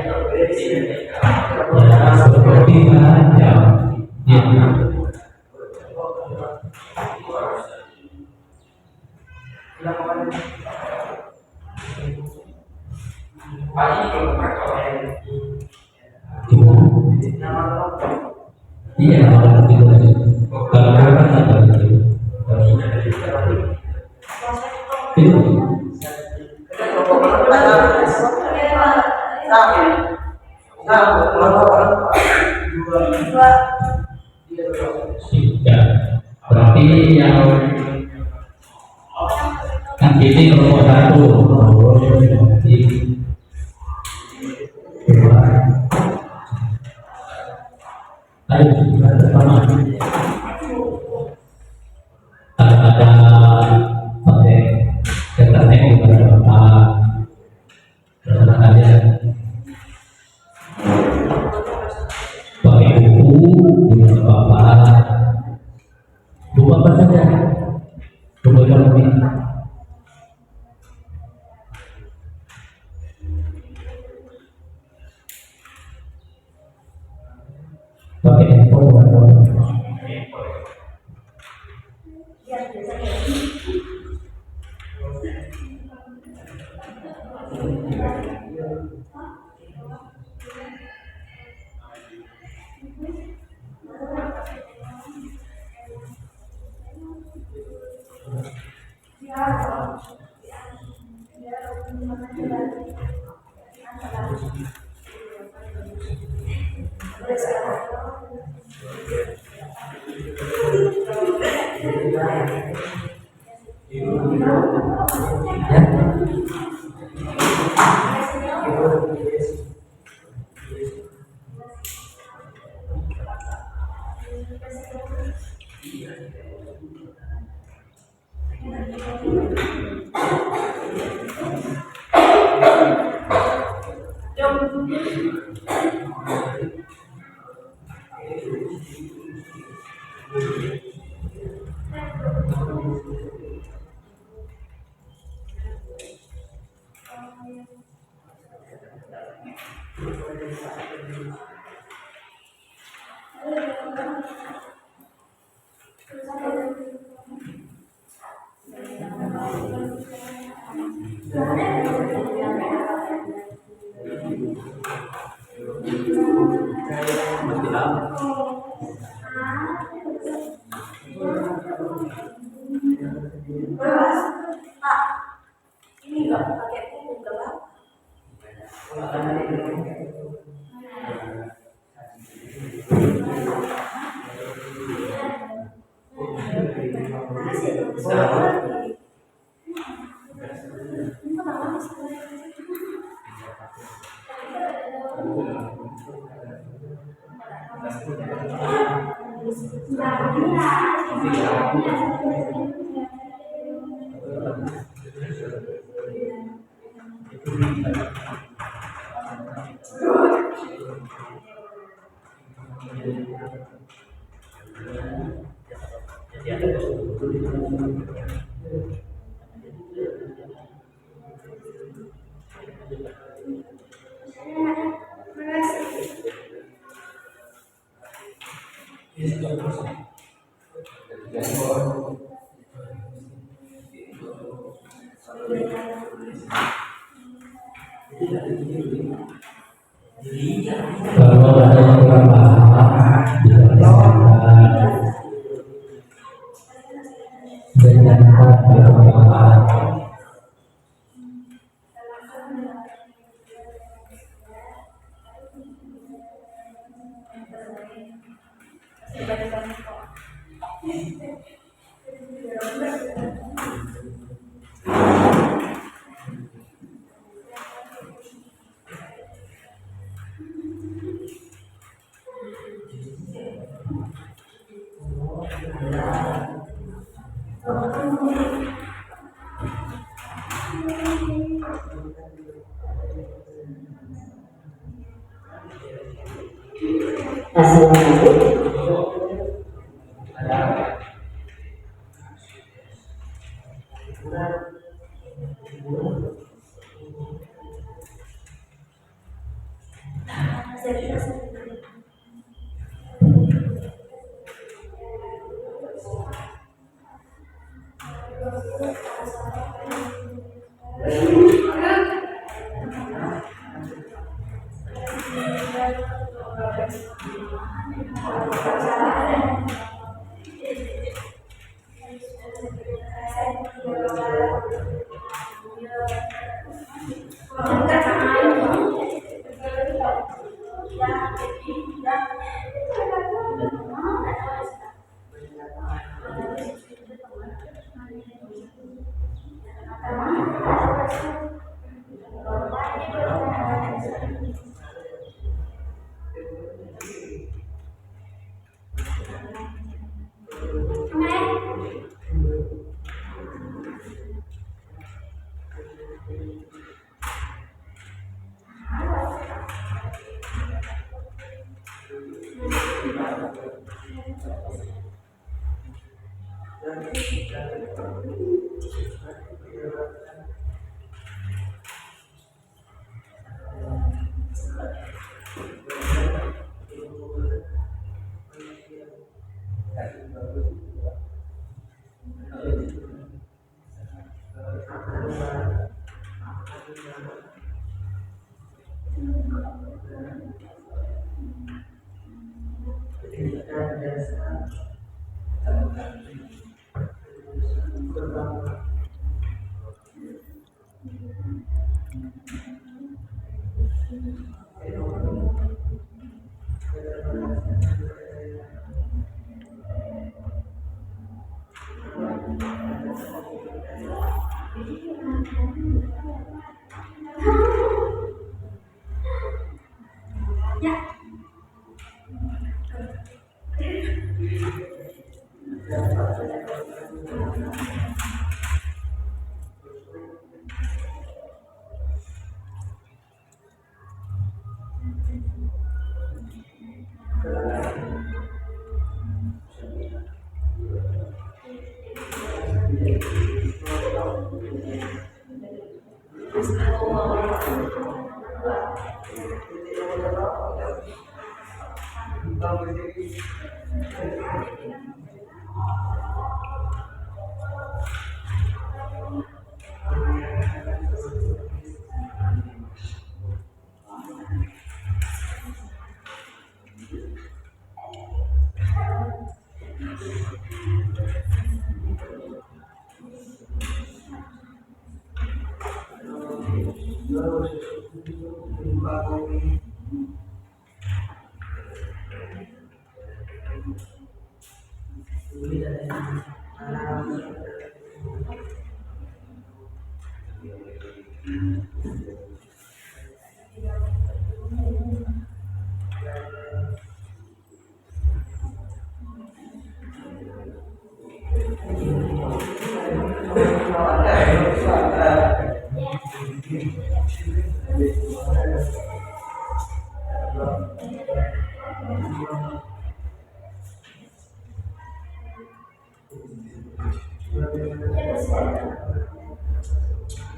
seperti aja. Ya. Pak ini belum pernah Iya, kalau itu kalau orang atau itu. Itu. Ya, berarti yang ini kelompok 1. Ayo kita bersama. Ada pakai internet kepada bapak bersama kalian. Pakai buku dengan bapak. Buku apa saja? Buku ekonomi. Pakai handphone atau Ini enggak pakai buku enggak? Kalau ada yang kurang paham, dijelaskan dengan perkataan. Assalamualaikum.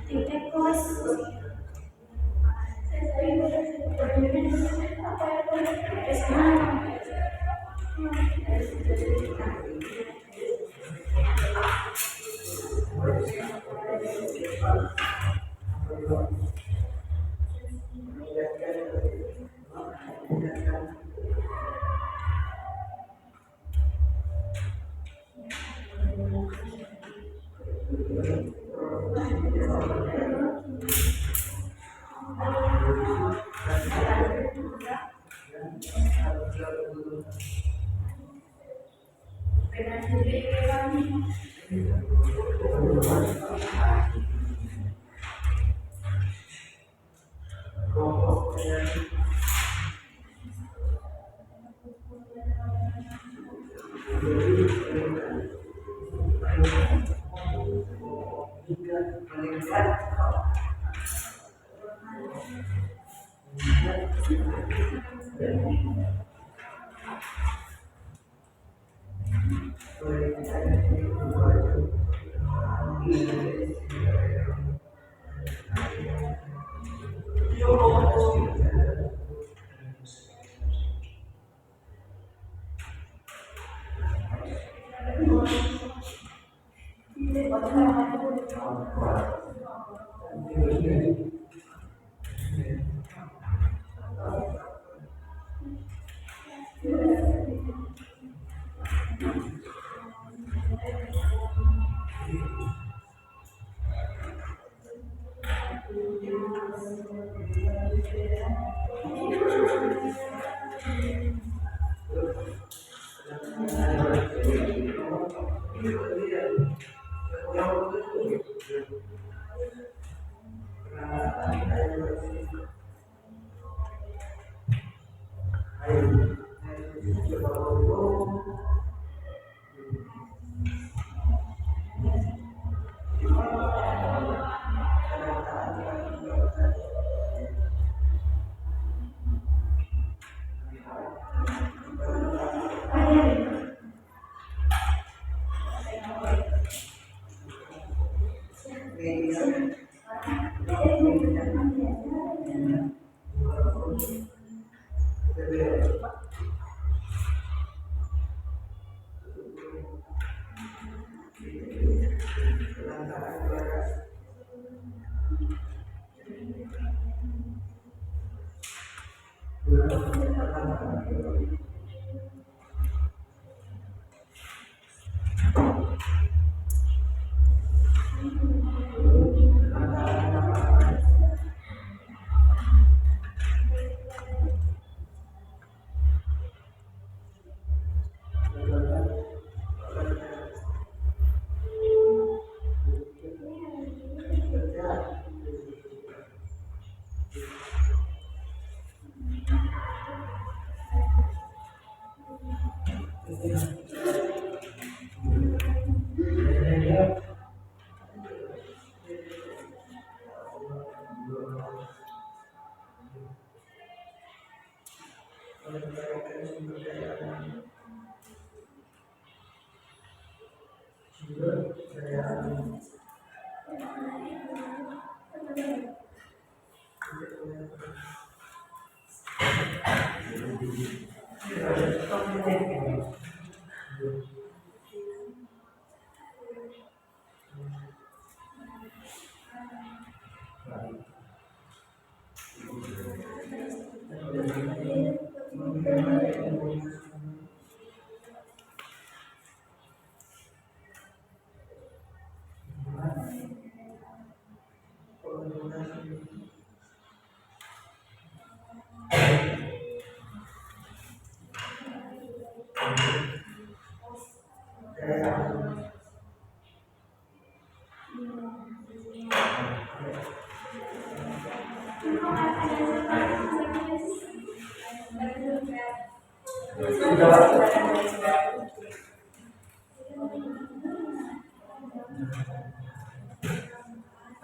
Tingkat kelas.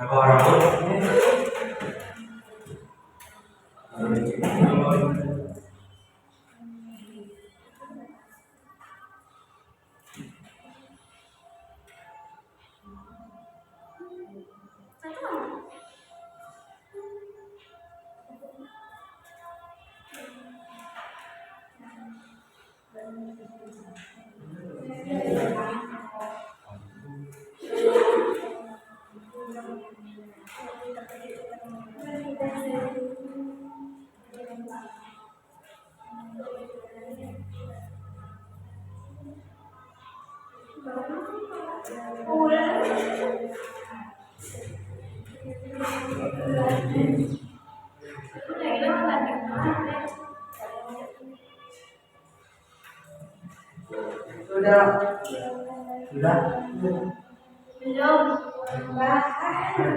Apa orang Sudah. Sudah. Belum. Bahkan.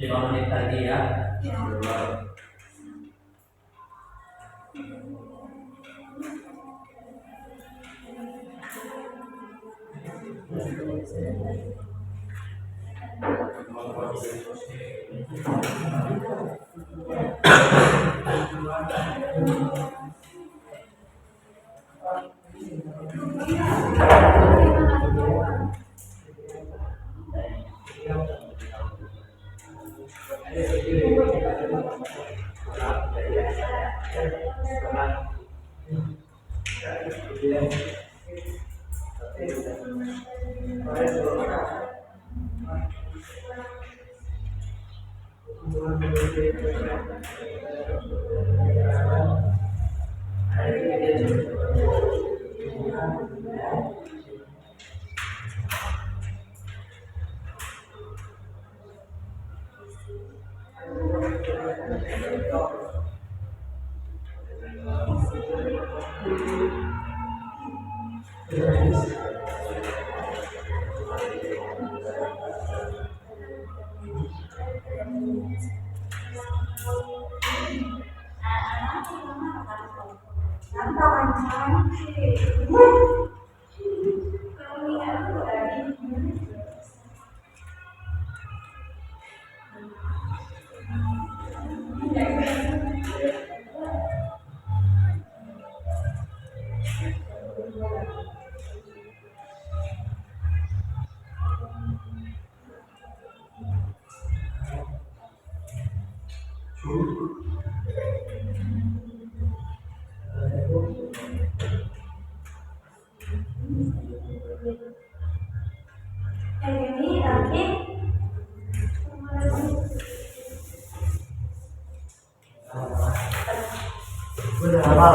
Lima menit lagi ya. Ini nanti. Sudah apa?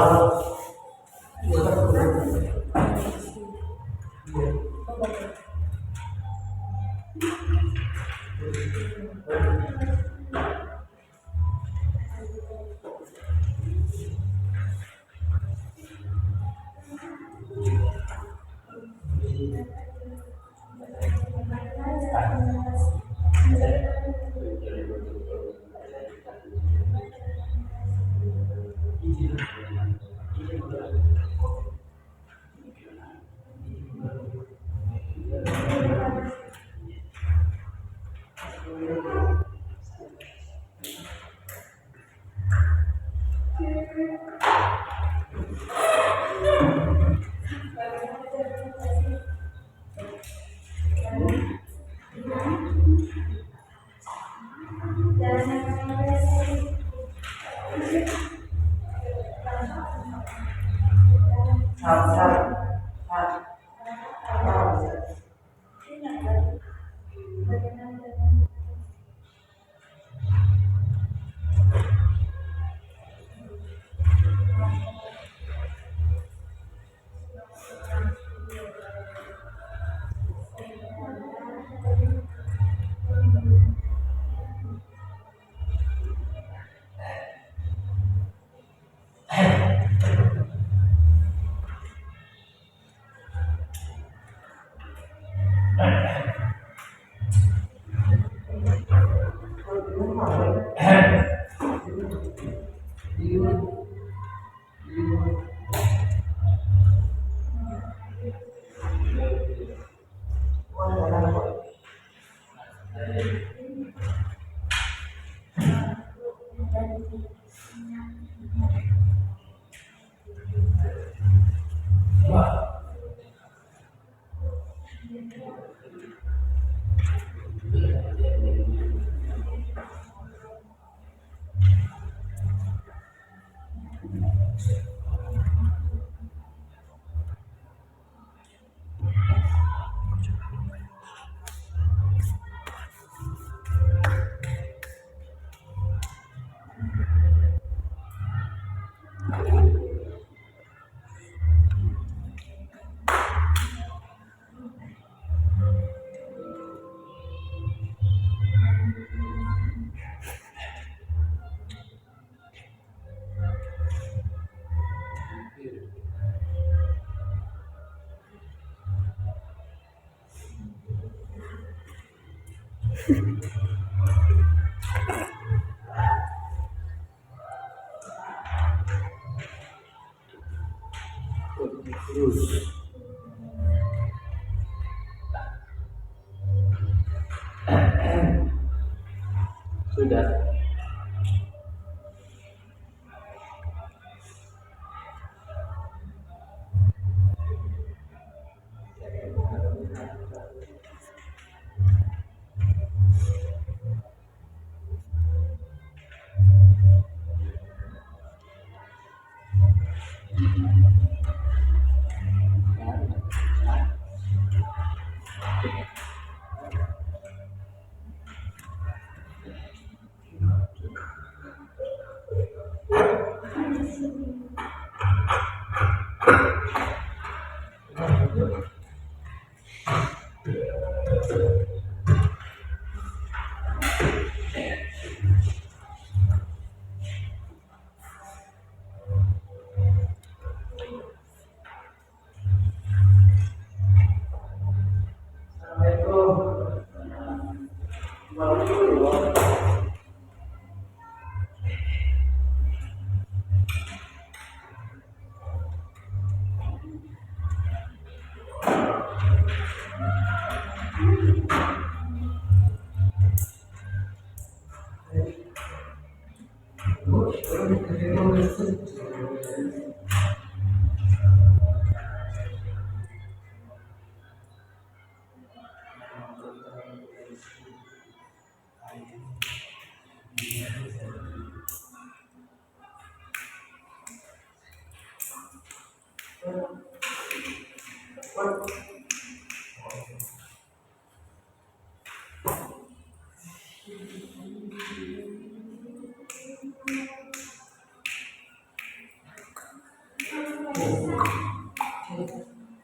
Sudah.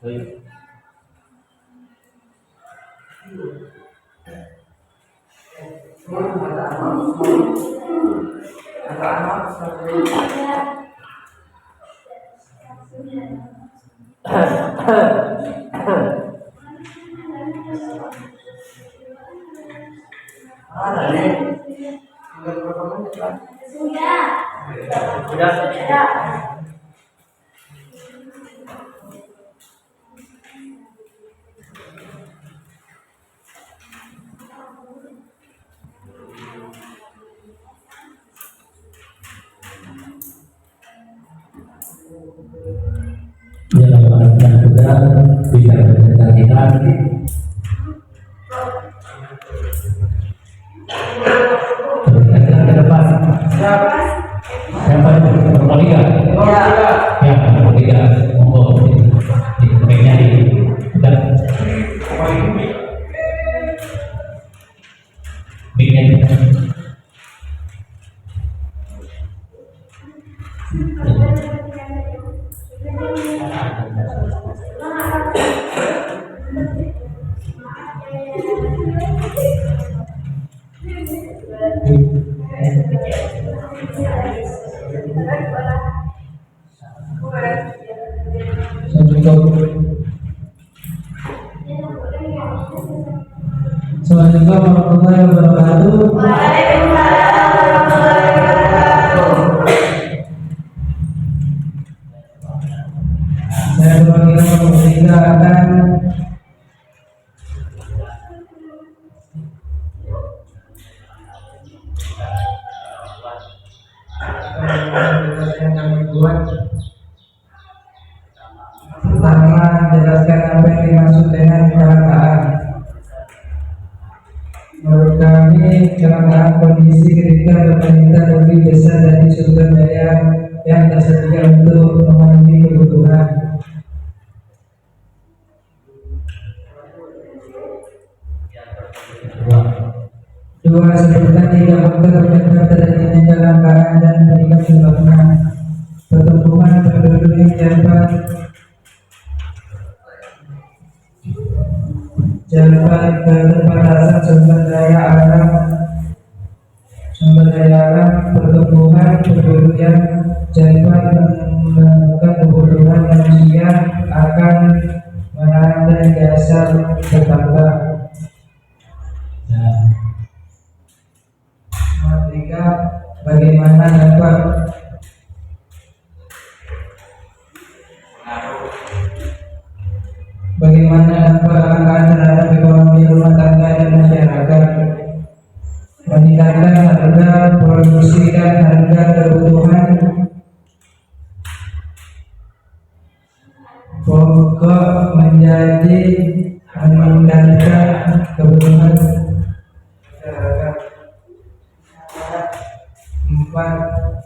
Baik. Sudah. Dalam keadaan sudah bisa mendengar kita. Ke depan. Siapa itu? Nomor 3. Ya, nomor 3. Monggo. Di baiknya di dan baiknya Assalamualaikum warahmatullahi wabarakatuh. Saya perwakilan pemerintah akan yang kami buat. Pertama, menjelaskan apa yang dimaksud dengan kecelakaan. Menurut kami, kecelakaan kondisi ketika pemerintah lebih besar dari sumber daya yang tersedia untuk memenuhi kebutuhan. Dua, sebutkan 3 faktor penyebab terjadinya kecelakaan dan penyebab sebabnya. Pertumbuhan penduduk yang cepat, keterbatasan sumber daya alam, pertumbuhan penduduk yang cepat menekan kebutuhan manusia akan menahan dan jasa bertambah. Nah, Bagaimana dampak kelangkaan terhadap ekonomi rumah tangga dan masyarakat? Meningkatkan harga produksi dan harga kebutuhan pokok menjadi meningkatkan kebutuhan masyarakat. 4.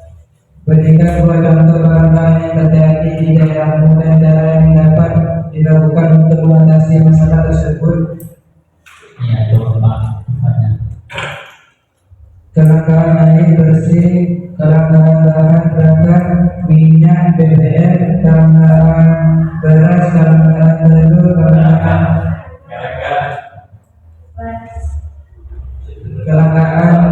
Berikan dua contoh kelangkaan yang terjadi di daerahmu dan cara yang dapat dilakukan untuk mengatasi masalah tersebut. Ya, coba Pak. Kelangkaan air bersih, kelangkaan bahan bakar, minyak, BBM, kelangkaan beras, kelangkaan telur, kelangkaan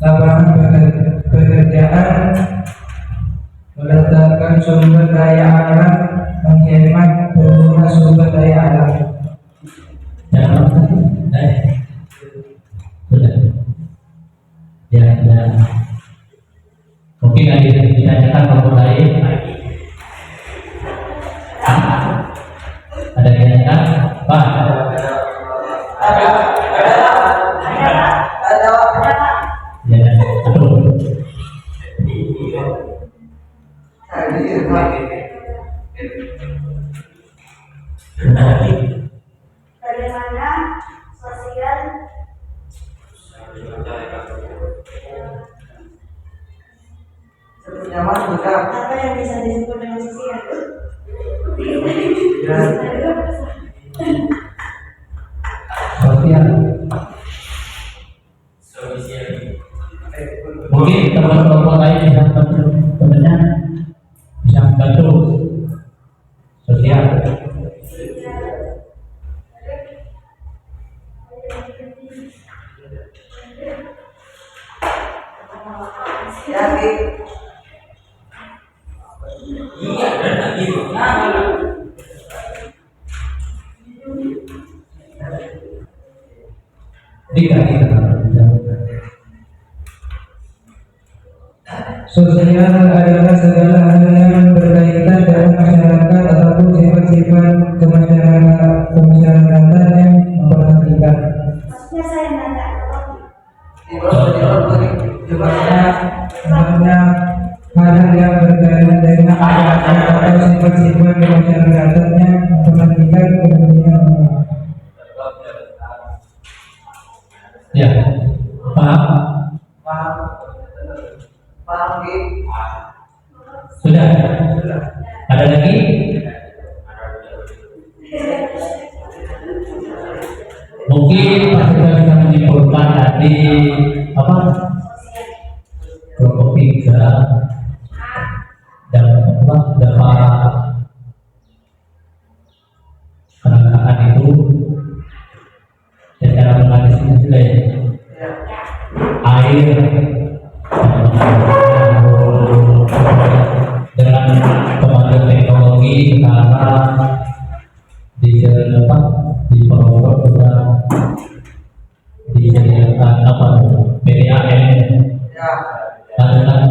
lapangan pekerjaan, meletakkan sumber daya alam, menghemat penggunaan sumber daya alam. Jangan sudah. Ya, sudah. Mungkin ada yang ditanyakan kamu lain. Ada yang ditanyakan? Pak. Ya, betul. Bagaimana sosial Nyaman juga. apa yang bisa disebut dengan sosial? Sosial. Mungkin teman-teman lain bisa bantu temannya, bisa bantu sosial. Yakin. Sosial adalah segala hal yang berkaitan dengan masyarakat ataupun sifat-sifat kemasyarakatan yang memperhatikan. Maksudnya saya nanya Banyak hal yang berkaitan dengan masyarakat atau sifat-sifat kemasyarakatan yang memperhatikan kepentingan umum. Ya, paham? Paham, Ki? Sudah? Ada lagi? Mungkin Pak Sudah bisa menyimpulkan tadi apa? Kelompok 3 dan apa? Dapat kelangkaan itu secara mengatasinya sudah ya. Air dengan kemajuan teknologi sekarang di Purwokerto sudah disediakan PDAM adalah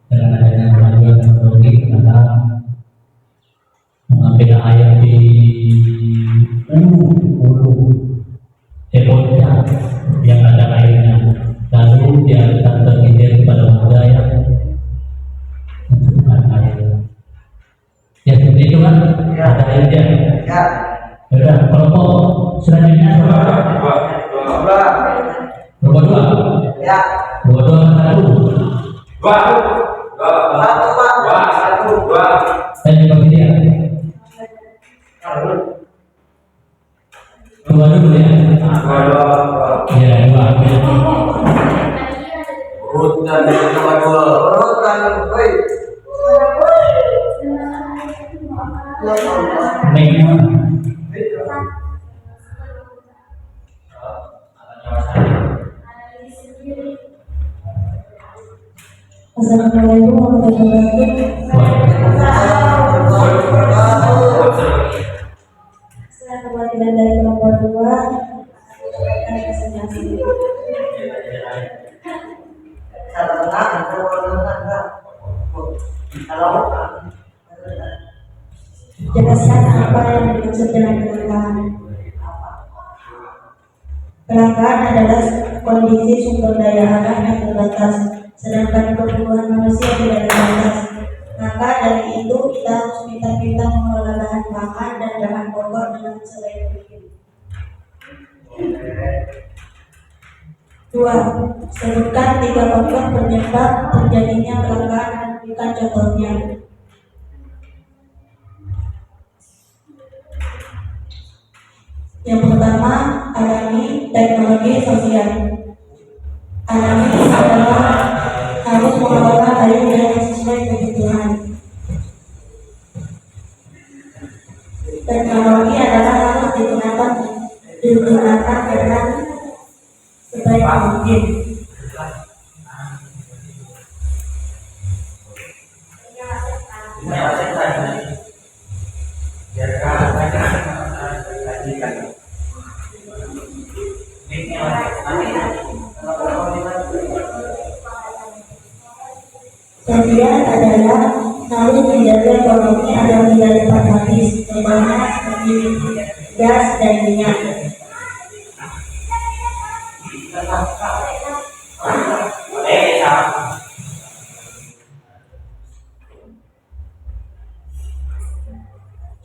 dengan adanya kemajuan teknologi sekarang mengambil air di hulu Bocah yang ada airnya, lalu dialirkan ke hilir kepada warga yang membutuhkan air. Ya seperti itu kan? Ada airnya. Ya. Sudah, kelompok selanjutnya nomor 2. Ya. Nomor 2 satu. Saya juga dia. Dua dulu ya. Ya, 2. Urutan kedua. Urutan, woi. Assalamualaikum warahmatullahi wabarakatuh. Saya perwakilan dari kelompok 2 presentasi. Satu tengah. penjelasan apa yang dimaksud dengan kelangkaan. Kelangkaan adalah kondisi sumber daya alam yang terbatas, sedangkan kebutuhan manusia tidak terbatas. Maka dari itu kita harus pintar-pintar mengelola bahan pangan dan bahan pokok dengan sebaik mungkin. 2. Sebutkan 3 faktor penyebab terjadinya kelangkaan dan berikan contohnya. Yang pertama, alami, teknologi, sosial. Alami adalah harus mengelola air yang sesuai kebutuhan. Teknologi adalah harus digunakan dengan sebaik mungkin. Sosial adalah harus menjaga ekonomi agar tidak cepat habis, contohnya seperti gas dan minyak.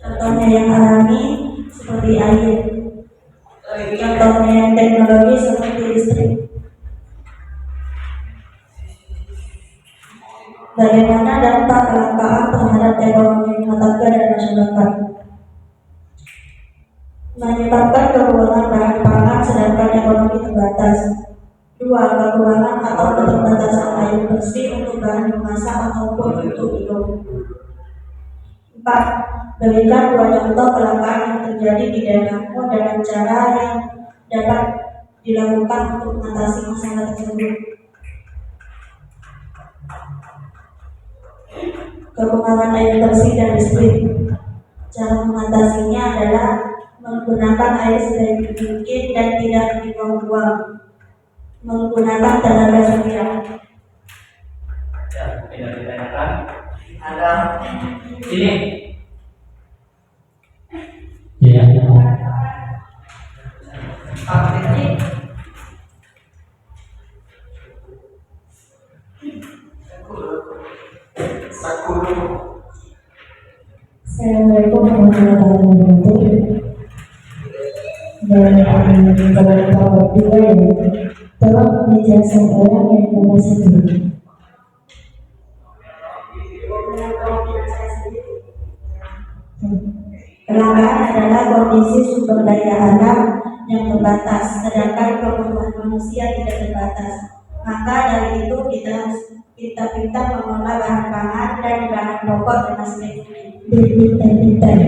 Contohnya yang alami seperti air. Contohnya yang teknologi seperti listrik. Bagaimana dampak kelangkaan terhadap ekonomi rumah tangga dan masyarakat? Menyebabkan kekurangan bahan pangan sedangkan ekonomi terbatas. 2. Kekurangan atau keterbatasan air bersih untuk bahan memasak ataupun untuk minum. 4. Berikan 2 contoh kelangkaan yang terjadi di daerahmu dengan cara yang dapat dilakukan untuk mengatasi masalah tersebut. Kekurangan air bersih dan listrik. Cara mengatasinya adalah menggunakan air sebaik mungkin dan tidak dibuang-buang. Menggunakan tenaga surya. Ada Sini. Ya. Assalamualaikum warahmatullahi wabarakatuh. Dan beberapa juga yang tolong menjelaskan orang yang merasa diri. Kelangkaan adalah kondisi sumber daya alam yang terbatas, sedangkan kebutuhan manusia tidak terbatas. Maka dari itu kita mengelola bahan pangan dan bahan pokok dengan sebaik mungkin. Berpintar-pintar,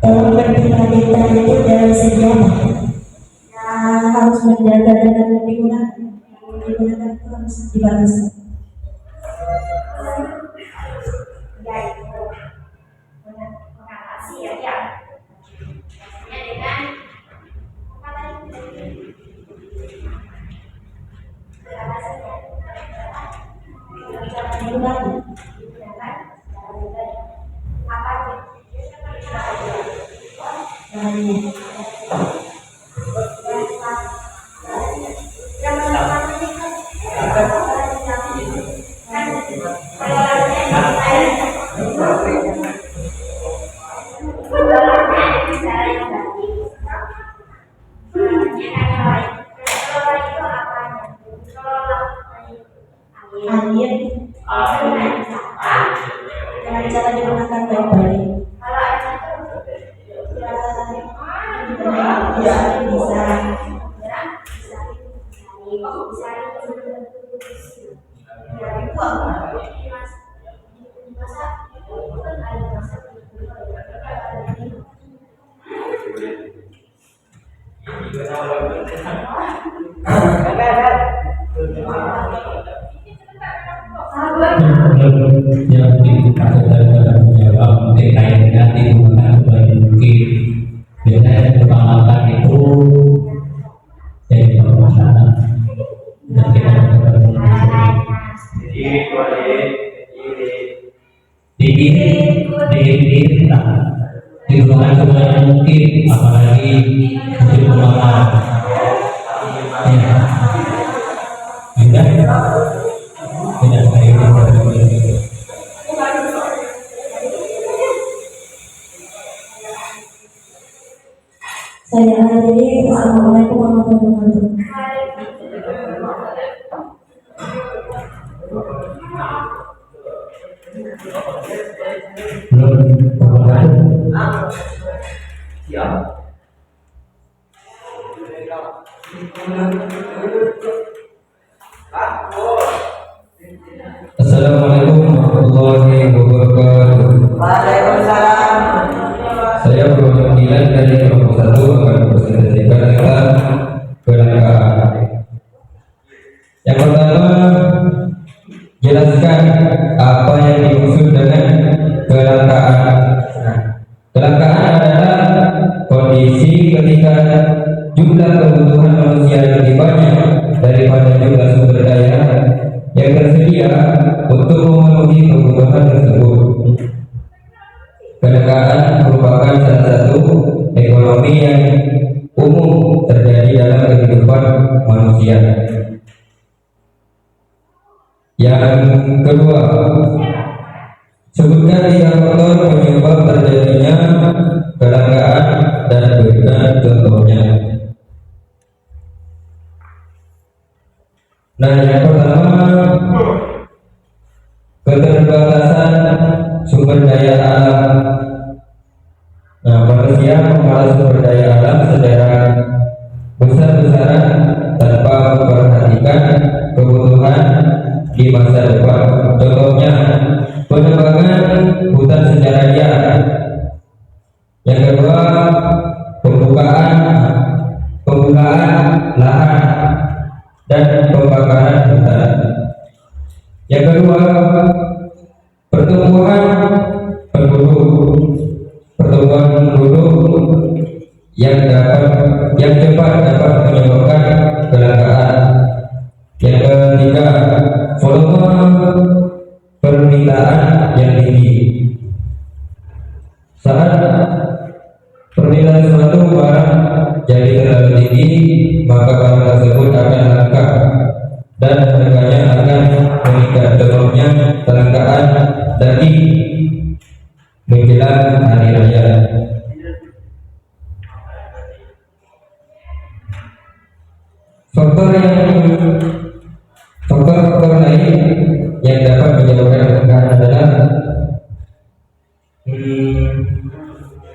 tolong berpintar-pintar itu dalam segi apa? Ya, harus menjaga dan digunakan itu harus dibatasi. Mengatasi ya. Dengan apa tadi? Dengan cara digunakan baik-baik. Yang dibuka saudara menjawab terkait dengan digunakan sebaik mungkin. Biasanya yang pertama itu jadi permasalahan dan kita Ini tinggi diiringan digunakan sebanyak mungkin, apalagi musim kemarau. Ya. Tidak saya Saya akhiri. Assalamualaikum warahmatullahi wabarakatuh. Assalamualaikum warahmatullahi wabarakatuh. Waalaikumsalam. Saya perwakilan dari kelompok 1 akan mempresentasikan tentang kelangkaan. Yang pertama, jelaskan apa yang dimaksud dengan kelangkaan. Nah, kelangkaan adalah kondisi ketika jumlah kebutuhan manusia lebih banyak daripada jumlah sumber daya yang tersedia untuk memenuhi kebutuhan tersebut. Kelangkaan merupakan salah satu ekonomi yang umum terjadi dalam kehidupan manusia. Yang kedua, sebutkan 3 faktor penyebab terjadinya kelangkaan dan berikan contohnya. Nah, yang pertama, keterbatasan sumber daya alam. Nah, manusia mengolah sumber daya alam secara besar-besaran tanpa memperhatikan kebutuhan di masa depan. Contohnya, penebangan hutan secara liar. Yang kedua, pembukaan lahan dan pembakaran hutan. Yang kedua, pertumbuhan penduduk yang cepat dapat menyebabkan kelangkaan. Yang ketiga, volume permintaan yang tinggi. Saat permintaan suatu barang jadi terlalu tinggi, maka barang tersebut akan langka dan harganya akan meningkat. Contohnya kelangkaan daging menjelang hari raya. Faktor lain yang dapat menyebabkan kelangkaan adalah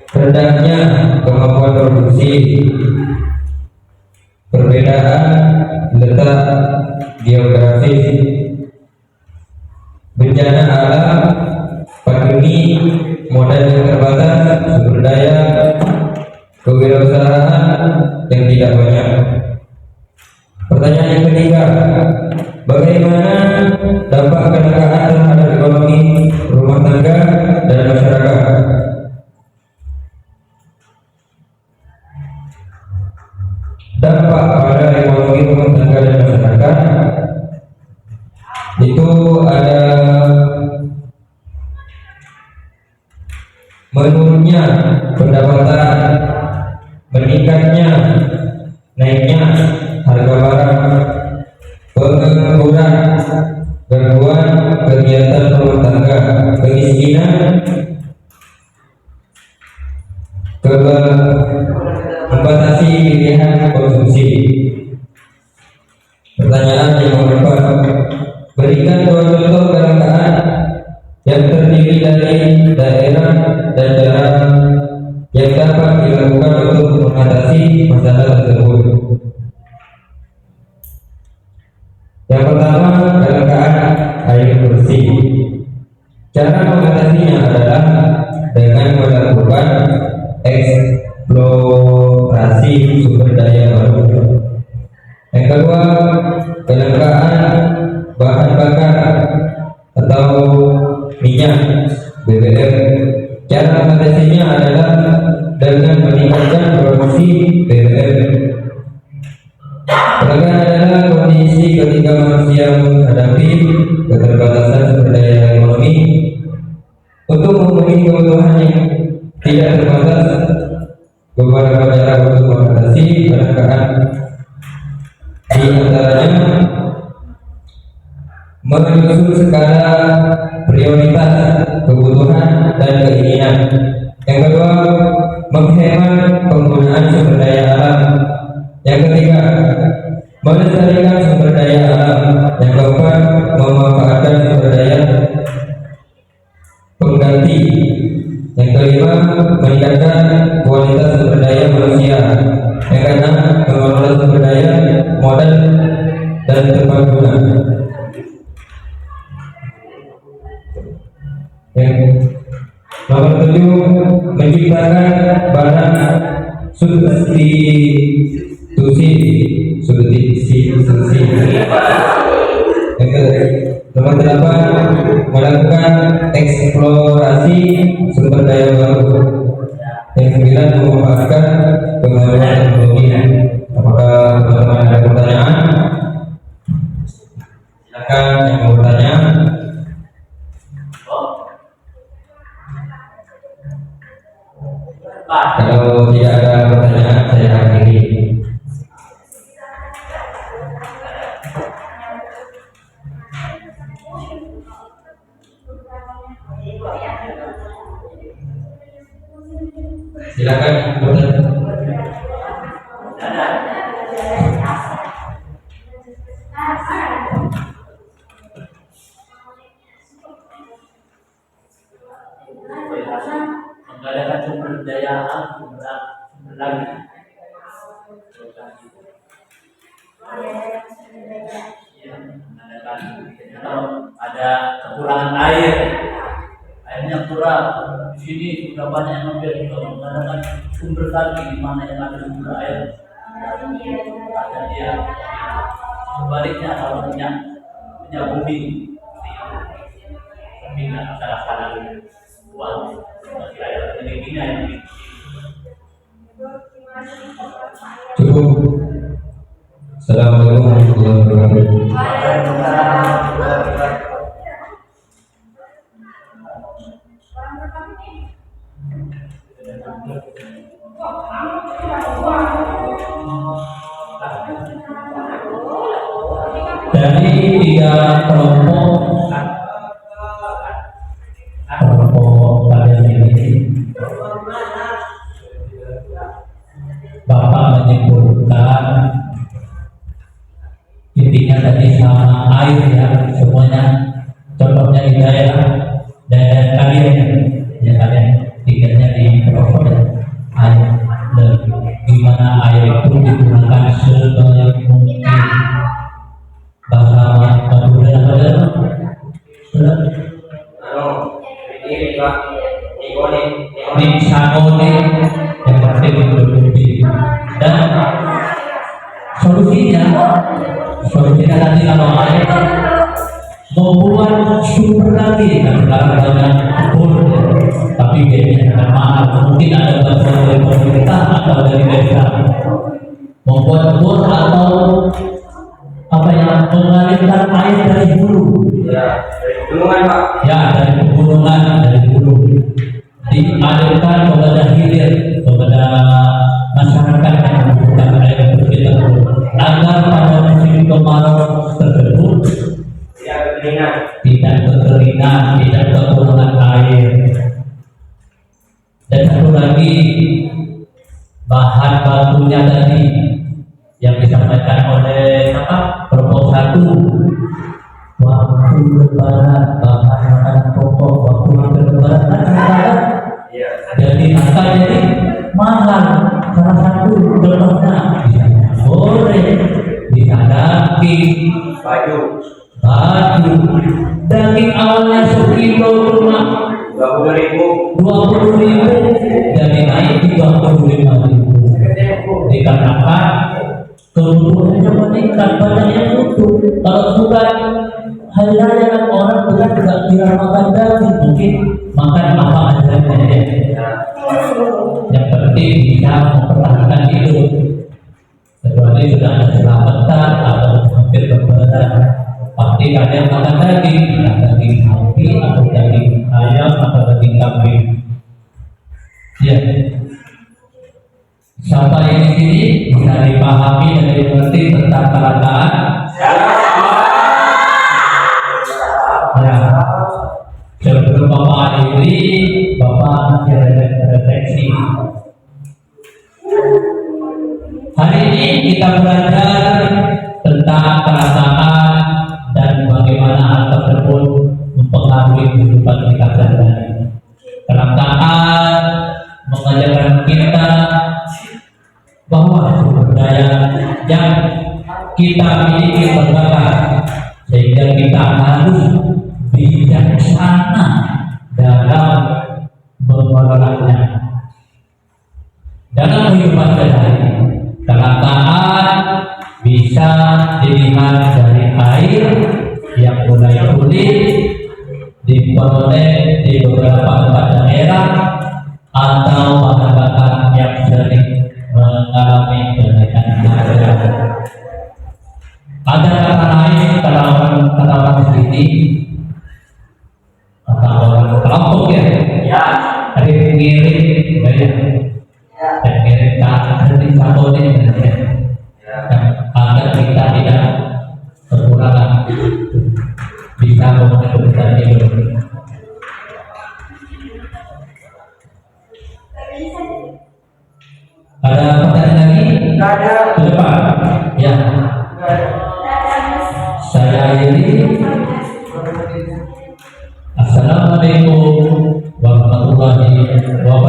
rendahnya kemampuan produksi, perbedaan letak geografis, bencana alam, pandemi, modal yang terbatas, sumber daya, kewirausahaan yang tidak banyak. Pertanyaan yang ketiga, bagaimana dampak kelangkaan terhadap ekonomi rumah tangga dan masyarakat? Dampak pada ekonomi rumah tangga dan masyarakat itu ada menurunnya pendapatan, meningkatnya naiknya harga barang, pengangguran, gangguan kegiatan rumah tangga, kemiskinan, membatasi pilihan konsumsi. Pertanyaan yang keempat, berikan 2 contoh kelangkaan yang terdiri dari daerah dan cara yang dapat dilakukan untuk mengatasi masalah tersebut. Yang pertama, kelangkaan air bersih. Cara mengatasinya adalah dengan melakukan eksplorasi sumber daya baru. Yang kedua, kelangkaan bahan bakar atau minyak BBM. Cara mengatasinya adalah dengan meningkatkan produksi BBM. Kelangkaan adalah kondisi ketika manusia menghadapi keterbatasan sumber daya ekonomi untuk kebutuhan yang tidak terbatas, beberapa cara untuk mengatasi kelangkaan di antaranya menyusun skala prioritas kebutuhan dan keinginan. Yang kedua, menghemat penggunaan sumber daya alam. Yang ketiga, melestarikan sumber daya alam. Yang keempat, memanfaatkan sumber daya pengganti. Yang kelima, meningkatkan kualitas sumber daya manusia. Yang keenam, mengelola sumber daya modal dan tepat guna. Yang nomor 7, menciptakan barang substitusi. Nomor 8, melakukan eksplorasi sumber daya baru. Yang 9, memanfaatkan kemajuan teknologi. Apakah teman-teman ada pertanyaan? Silakan yang mau bertanya. Kalau tidak ada pertanyaan, saya akhiri. Silakan bertanya. Mengadakan sumber daya alam, sumber lagi. Ya, mengadakan kalau ada kekurangan air, airnya kurang. Di sini sudah banyak yang ambil, mengadakan sumber lagi di mana yang ada sumber air. Ada dia. Sebaliknya kalau punya bumi, tapi nggak salah uang. Cukup. Assalamualaikum warahmatullahi wabarakatuh. Dari 3 kelompok pada ini, Bapak menyimpulkan intinya tadi sama air ya, semuanya contohnya di daerah kalian ya, kalian tinggalnya di pelosok ya, air dan gimana air itu digunakan sebaik mungkin. Bahasa Madura Sanone yang penting produksi. Dan solusinya nanti kalau air membuat sumber lagi, kan sekarang banyak kebun, tapi biayanya sangat mahal. Mungkin ada bantuan dari pemerintah atau dari desa membuat bor atau apa yang mengalirkan air dari hulu. Ya, dari pegunungan Pak. Ya, dari pegunungan, dari hulu dialirkan kepada hilir, kepada masyarakat yang membutuhkan air bersih tersebut, agar pada musim kemarau tersebut tidak kekeringan, tidak kekurangan air. Dan satu lagi, bahan bakunya tadi yang disampaikan oleh Proposal 1, waktu lebaran bahan makanan pokok, waktu hampir lebaran kan jadi maka jadi mahal. Salah satu contohnya bisa goreng, bisa daging, baju. Daging awalnya sekilo cuma 20.000 jadi naik 35.000 dikarenakan kebutuhannya meningkat, banyak yang butuh. Kalau bukan hari raya kan orang berat juga kira makan daging, mungkin makan apa adanya ya. Yang penting bisa mempertahankan hidup, kecuali sudah ada selamatan atau hampir lebaran, pasti ada yang makan daging, daging sapi atau daging ayam atau daging kambing. Ya. Sampai di sini bisa dipahami dan dimengerti tentang kelangkaan. Ya. Sebelum Bapak akhiri, Bapak refleksi. Hari ini kita belajar tentang kelangkaan dan bagaimana hal tersebut mempengaruhi kehidupan kita sehari-hari. Kelangkaan mengajarkan kita bahwa sumber daya yang kita miliki terbatas, sehingga kita harus bijaksana dalam mengelolanya. Dalam kehidupan sehari-hari, kelangkaan bisa dilihat dari air yang mulai sulit diperoleh di beberapa tempat daerah, atau bahan bakar yang sering mengalami kenaikan harga. Ada kata lain, kata orang sendiri, kata orang kelompok ya, ngirim bayar, dan ngirim sering satonin agar kita tidak kekurangan bisa memenuhi kebutuhan hidup. Ada pertanyaan lagi? Nggak ada. Ke depan. Ya. Saya akhiri. Assalamualaikum warahmatullahi wabarakatuh.